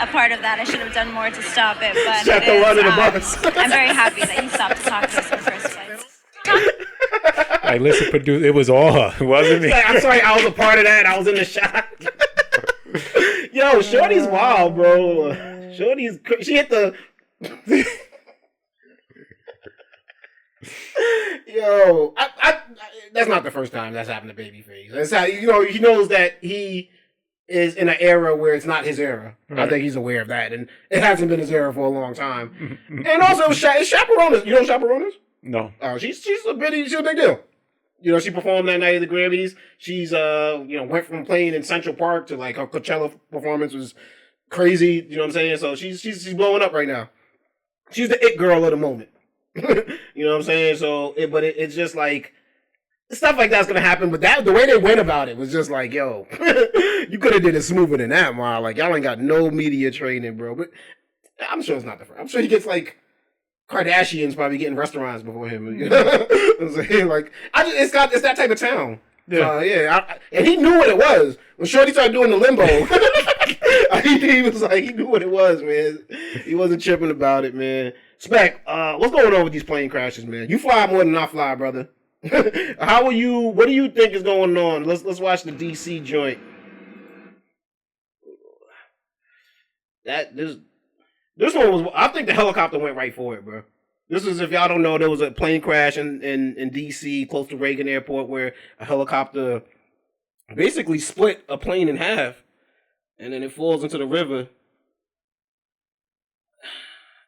A part of that. I should have done more to stop it, but Shut the run of the bus. I'm very happy that he stopped to talk to us in the first place. Like, listen, produce. It was all her. It wasn't me. I'm sorry, I was a part of that. I was in the shot. Yo, Shorty's wild, bro. She hit the. Yo, I that's not the first time that's happened to Babyface. That's how he knows that he is in an era where it's not his era. Right. I think he's aware of that, and it hasn't been his era for a long time. And also, it's Chaperone. You know what Chaperone is? No. She's a big deal. She performed that night at the Grammys. She's went from playing in Central Park to like her Coachella performance was crazy. You know what I'm saying? So she's blowing up right now. She's the it girl of the moment. You know what I'm saying? So it's just like stuff like that's gonna happen. But the way they went about it was just like, yo, you could have did it smoother than that, man. Like y'all ain't got no media training, bro. But I'm sure it's not the first. I'm sure he gets like Kardashians probably getting restaurants before him. You know? I'm saying, like, it's that type of town. Yeah. And he knew what it was when Shorty started doing the limbo. He was like, he knew what it was, man. He wasn't tripping about it, man. Spec, what's going on with these plane crashes, man? You fly more than I fly, brother. How are you? What do you think is going on? Let's watch the DC joint. This one was. I think the helicopter went right for it, bro. This is, if y'all don't know, there was a plane crash in DC close to Reagan Airport where a helicopter basically split a plane in half, and then it falls into the river.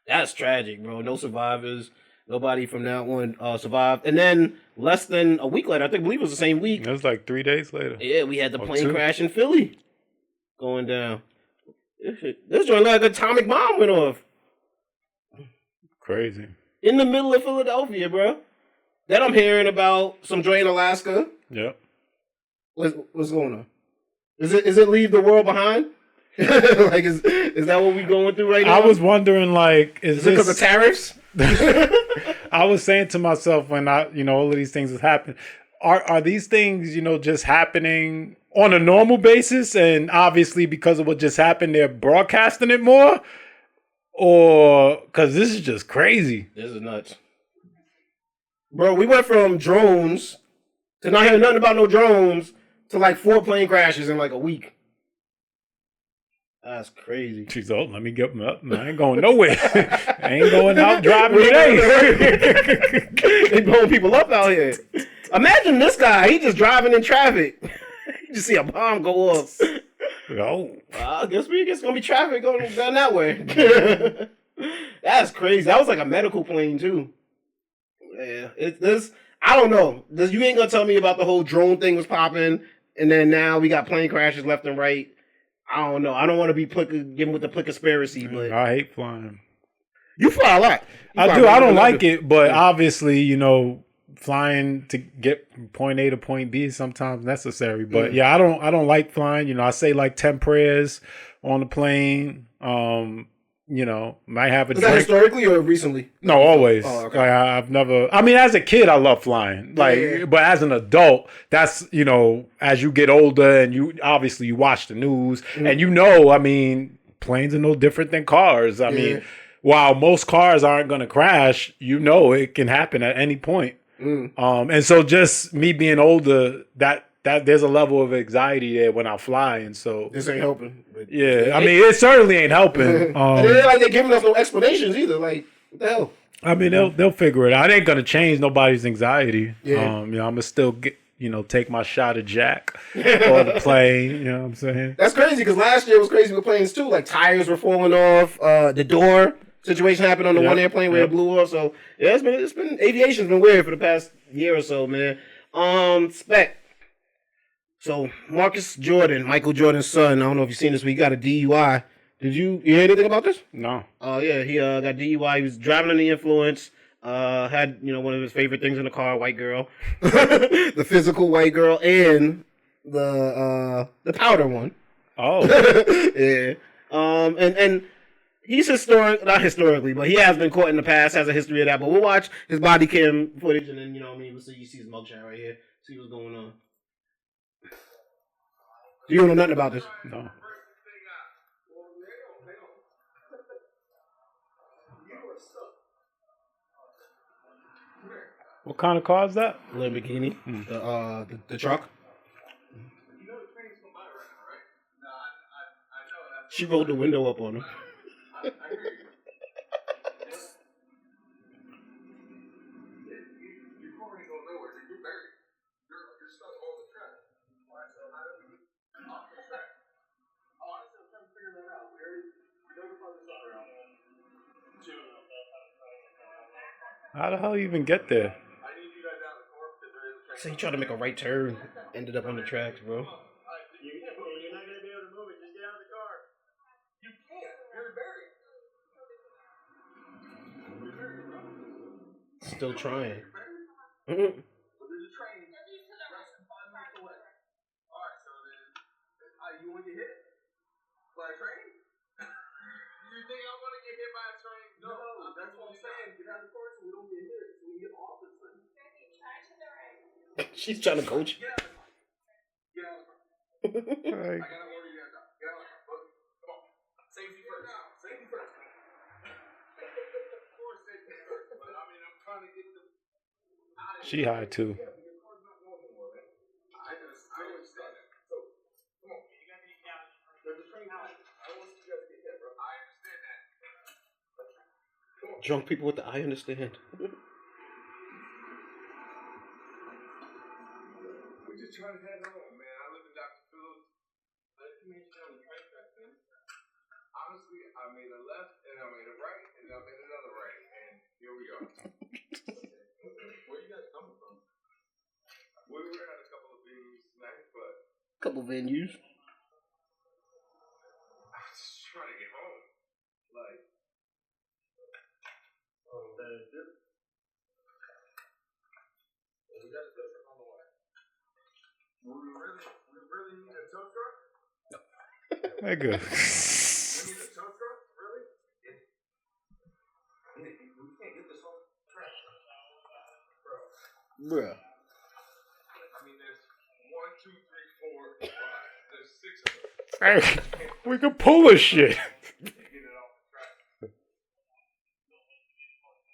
That's tragic, bro. No survivors. Nobody from that one survived. And then less than a week later, I believe it was the same week. It was like 3 days later. Yeah, we had the plane crash in Philly going down. This joint like an atomic bomb went off. Crazy. In the middle of Philadelphia, bro. Then I'm hearing about some joint in Alaska. Yep. What's going on? Is it leave the world behind? Like, is that what we going through right now? I was wondering, like, is it because of tariffs? I was saying to myself when all of these things have happened, are these things, just happening on a normal basis, and obviously because of what just happened, they're broadcasting it more, or because this is just crazy? This is nuts, bro. We went from drones to not hearing nothing about no drones to like 4 plane crashes in like a week. That's crazy. She's like, let me get up. I ain't going nowhere. I ain't going out driving today. They blowing people up out here. Imagine this guy. He just driving in traffic. You just see a bomb go off. Oh. I guess gonna be traffic going down that way. That's crazy. That was like a medical plane too. Yeah, I don't know. You ain't gonna tell me about the whole drone thing was popping, and then now we got plane crashes left and right. I don't know. I don't want to be given with the conspiracy, but I hate flying. You fly a lot. I do. I don't like it, but obviously, flying to get from point A to point B is sometimes necessary. But I don't like flying. I say like 10 prayers on the plane. Might have a Is drink. that historically or recently? No, always. Oh, okay. Like, I've never. I mean, as a kid, I love flying. But as an adult, that's as you get older and you watch the news and I mean, planes are no different than cars. I mean, while most cars aren't going to crash, it can happen at any point. And so just me being older, that there's a level of anxiety there when I fly, and so this ain't helping. Yeah, I mean, it certainly ain't helping. And it ain't like they're giving us no explanations either. Like, what the hell? I mean, they'll figure it out. It ain't gonna change nobody's anxiety. Yeah. I'm gonna still get take my shot of Jack or the plane. You know what I'm saying? That's crazy because last year was crazy with planes too. Like tires were falling off. The door situation happened on the one airplane where it blew off. So yeah, it's been aviation's been weird for the past year or so, man. Spec. So Michael Jordan's son. I don't know if you've seen this, but he got a DUI. Did you hear anything about this? No. Oh yeah, he got DUI. He was driving under the influence. Had one of his favorite things in the car, white girl, the physical white girl, and the powder one. Oh. Yeah. And he's not historically, but he has been caught in the past, has a history of that. But we'll watch his body cam footage, and then we'll see. You see his mugshot right here. See what's going on. You don't know nothing about this? No. What kind of car is that? Lamborghini. The truck. She rolled the window up on him. How the hell you even get there? So he tried to make a right turn, ended up on the tracks, bro. You're not gonna be able to move it. Just get out of the car. You can't. You're buried. Still trying. There's a train. Less than 5 minutes away. All right, so then you want to get hit by a train? You think I want to get hit by a train? No, that's what I'm saying. Get out She's trying to coach. Like, Safety first. Safety first. Of course, safety first. But I mean, I'm trying to get them out of she high too. I understand that. So, come on. You gotta be down. There's a train out. I don't want you guys to get hit, bro. I understand that. Come on. Drunk people with the I understand. We're just trying to head home, man. I live in Dr. Phillips. Let me make sure on the train track, man. Honestly, I made a left, and I made a right, and I made another right, and here we are. Where you guys coming from? We were at a couple of venues tonight, but Couple venues. I was just trying to get home. Like, we got a tow truck on the way. We really need a tow truck? Nigga. We need a tow truck? Really? We can't get this whole trash. Bro. Bruh. I mean, there's 1, 2, 3, 4, 5. There's 6 of them. Hey, we can pull this shit. Get it off the track.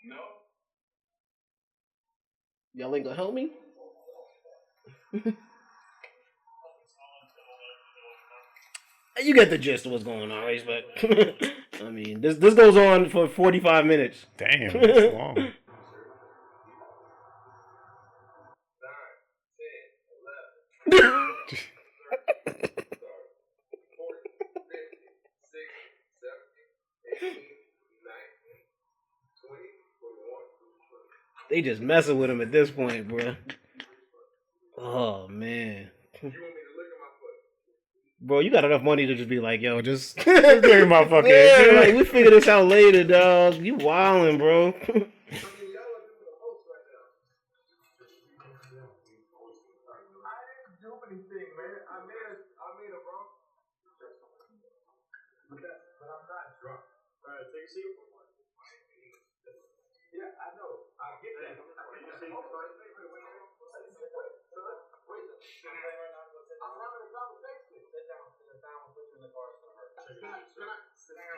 No? Y'all ain't gonna help me? You get the gist of what's going on, right? But I mean, this goes on for 45 minutes. Damn, that's long. 9, 10, 11. 20, 21. They just messing with him at this point, bro. Oh man. Bro, you got enough money to just be like, yo, just Give me my fucking yeah, like, we figure this out later, dog. You wildin', bro. Yeah, I know. I get that. I'm having a conversation. Sit down. Sit down. Put you in the car. Sit down.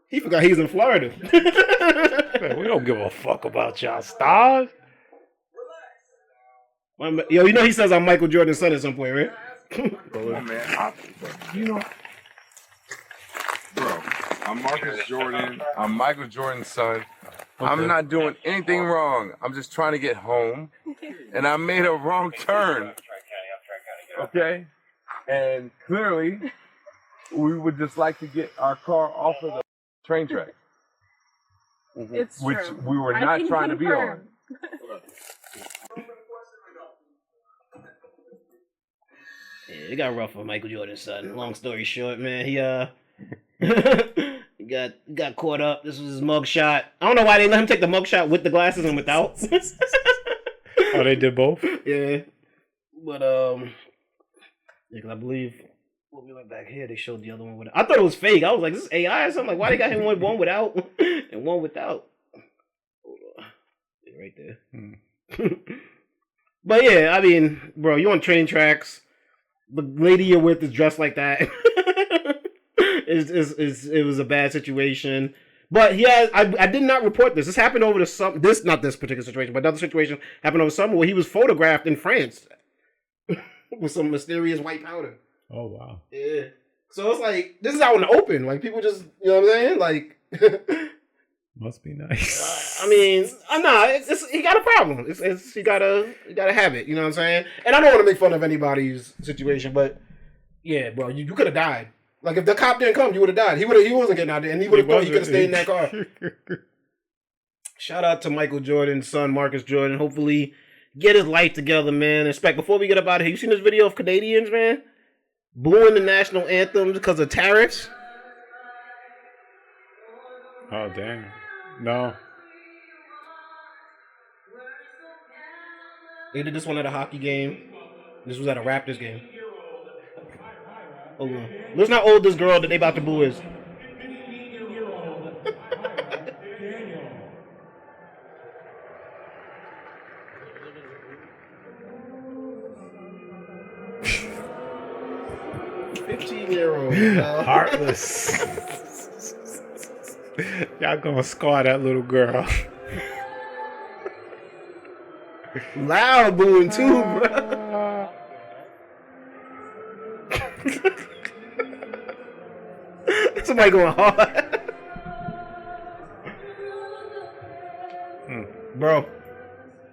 He forgot he's in Florida. Man, we don't give a fuck about y'all stars. Yo, you know he says I'm Michael Jordan's son at some point, right? Come on, man. You know, bro, I'm Marcus Jordan. I'm Michael Jordan's son. Okay. I'm not doing anything wrong. I'm just trying to get home. And I made a wrong turn. Okay? And clearly, we would just like to get our car off of the train track. It's which true. we were not trying to be on. Yeah, it got rough for Michael Jordan's son. Long story short, man, he he got caught up. This was his mug shot. I don't know why they let him take the mug shot with the glasses and without. Oh, they did both? Yeah. But yeah, 'cause I believe when we went back here, they showed the other one without. I thought it was fake. I was like, this is AI or something. Like, why they got him one without and one without? Hold on. Yeah, right there. But yeah, I mean, bro, you on train tracks. The lady you're with is dressed like that. It was a bad situation. But I did not report this. This happened over the summer. Not this particular situation, but another situation happened over summer where he was photographed in France with some mysterious white powder. Oh, wow. Yeah. So it's like, this is out in the open. Like, people just, you know what I'm saying? Like, must be nice. I mean, he got a problem. He got a habit. You know what I'm saying? And I don't want to make fun of anybody's situation, but yeah, bro, you could have died. Like, if the cop didn't come, you would have died. He wasn't getting out there, and he would have thought he could have stayed in that car. Shout out to Michael Jordan's son, Marcus Jordan. Hopefully, get his life together, man. And before we get up out of here, you seen this video of Canadians, man, booing the national anthem because of tariffs? Oh, dang. No. They did this one at a hockey game. This was at a Raptors game. Hold on. Let's not old this girl that they about to boo is. 15-year-old. Heartless. Y'all gonna scar that little girl. Loud booing too, bro. Somebody going hard. Bro,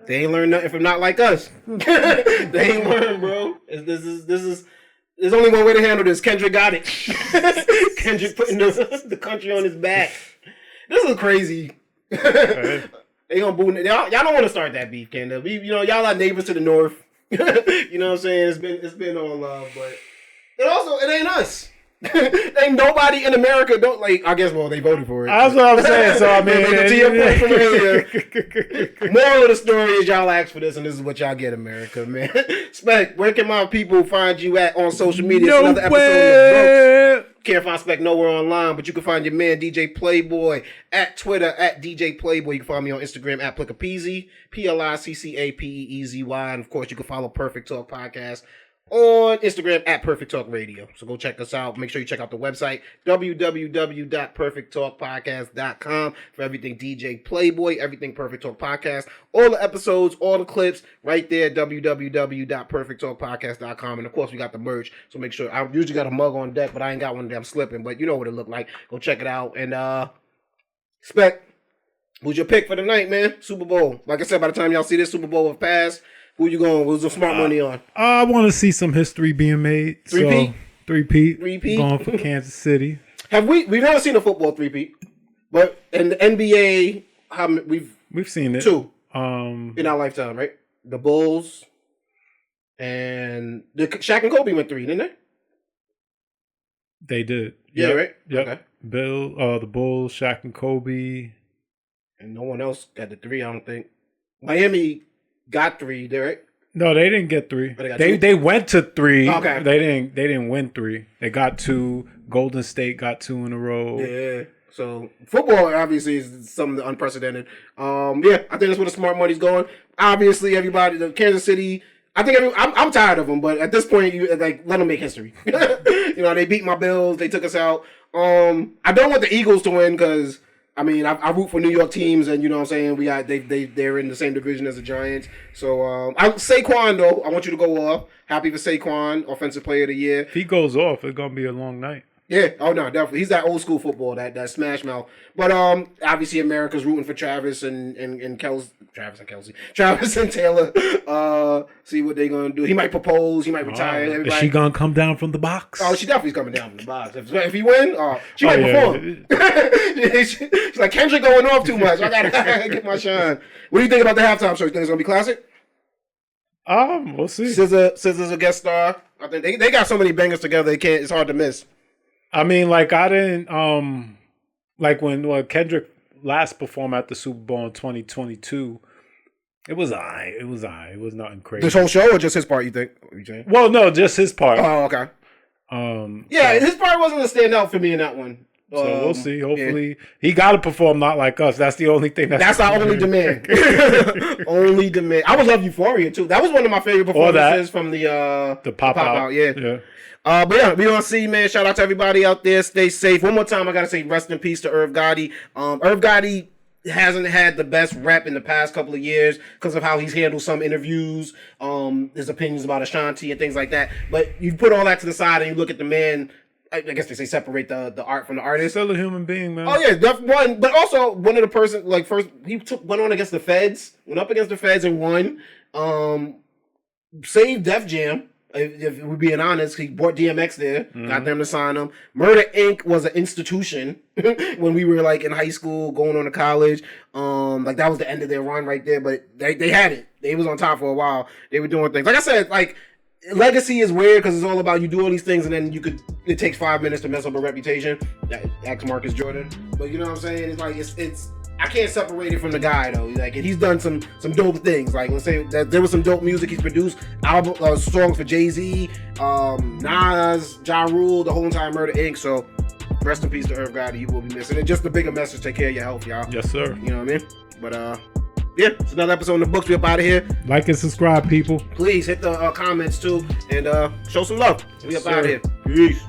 they ain't learned nothing from not like us. They ain't learned, bro. There's only one way to handle this. Kendrick got it. Kendrick putting the country on his back. This is crazy. They gonna boo. Y'all don't want to start that beef, Kendall. Y'all are neighbors to the north. You know what I'm saying? It's been all love, but it ain't us. Ain't nobody in America don't like. I guess they voted for it. That's what I'm saying. So I mean, to your point from earlier, moral of the story is y'all asked for this, and this is what y'all get, America, man. Spec, where can my people find you at on social media? It's another episode of Books. Can't find Spec nowhere online, but you can find your man DJ Playboy at Twitter at DJ Playboy. You can follow me on Instagram at Plickapeezy, PLICCAPEEZY, and of course you can follow Perfect Talk Podcast on Instagram at Perfect Talk Radio. So go check us out. Make sure you check out the website, www.perfecttalkpodcast.com, for everything DJ Playboy, everything Perfect Talk Podcast, all the episodes, all the clips, right there, www.perfecttalkpodcast.com. And of course, we got the merch. So make sure, I usually got a mug on deck, but I ain't got one that I'm slipping, but you know what it look like. Go check it out. And Spec, who's your pick for the night, man? Super Bowl. Like I said, by the time y'all see this, Super Bowl will pass. Who you going? Who's the smart money on? I want to see some history being made. Three-peat. Going for Kansas City. We've never seen a football three-peat, but in the NBA, we've seen it 2 in our lifetime, right? The Bulls and Shaq and Kobe went 3, didn't they? They did. Yeah, right. Yep. Okay. The Bulls, Shaq and Kobe, and no one else got the 3. I don't think Miami got 3, right? No, they didn't get 3. They went to 3. Okay. They didn't win 3. They got 2. Golden State got 2 in a row. Yeah. So football obviously is something unprecedented. I think that's where the smart money's going. Obviously, everybody, the Kansas City. I think I'm tired of them, but at this point, let them make history. They beat my Bills. They took us out. I don't want the Eagles to win because. I mean, I root for New York teams, and you know what I'm saying. They're in the same division as the Giants. So Saquon though, I want you to go off. Happy for Saquon, Offensive Player of the Year. If he goes off, it's gonna be a long night. Yeah. Oh no, definitely. He's that old school football, that smash mouth. But obviously America's rooting for Travis and Kelsey. Travis and Taylor. See what they're gonna do. He might propose. He might retire. Everybody. Is she gonna come down from the box? Oh, she definitely's coming down from the box. If he win, she might perform. She's like, Kendrick going off too much. I gotta get my shine. What do you think about the halftime show? You think it's gonna be classic? We'll see. SZA's a guest star. I think they got so many bangers together. It's hard to miss. I mean, I didn't when Kendrick last performed at the Super Bowl in 2022. It was alright. It was nothing crazy. This whole show or just his part? You think? Well, no, just his part. Oh, okay. His part wasn't a standout for me in that one. So we'll see. Hopefully, he got to perform not like us. That's the only thing. That's our only demand. Only demand. I would love Euphoria too. That was one of my favorite performances from the pop out. Yeah. But yeah, we gonna see, man. Shout out to everybody out there. Stay safe. One more time, I gotta say rest in peace to Irv Gotti. Irv Gotti hasn't had the best rep in the past couple of years because of how he's handled some interviews, his opinions about Ashanti and things like that. But you put all that to the side and you look at the man. I guess they say separate the art from the artist. Still a human being, man. Oh yeah, one. But also one of the person first he went on against the Feds, went up against the Feds and won. Saved Def Jam. If we're being honest, he brought DMX there, got them to sign him. Murder Inc. was an institution when we were in high school, going on to college. That was the end of their run right there. But they had it. They was on top for a while. They were doing things. Like I said, legacy is weird because it's all about you do all these things and then it takes 5 minutes to mess up a reputation. Ask Marcus Jordan. But you know what I'm saying? It's I can't separate it from the guy though. And he's done some dope things. Let's say that there was some dope music he's produced, songs for Jay-Z, Nas, Ja Rule, the whole entire Murder Inc. So rest in peace to Irv Gotti. You will be missing. And just a bigger message: take care of your health, y'all. Yes, sir. You know what I mean? But it's another episode in the books. We up out of here. Like and subscribe, people. Please hit the comments too and show some love. We up out of here. Peace.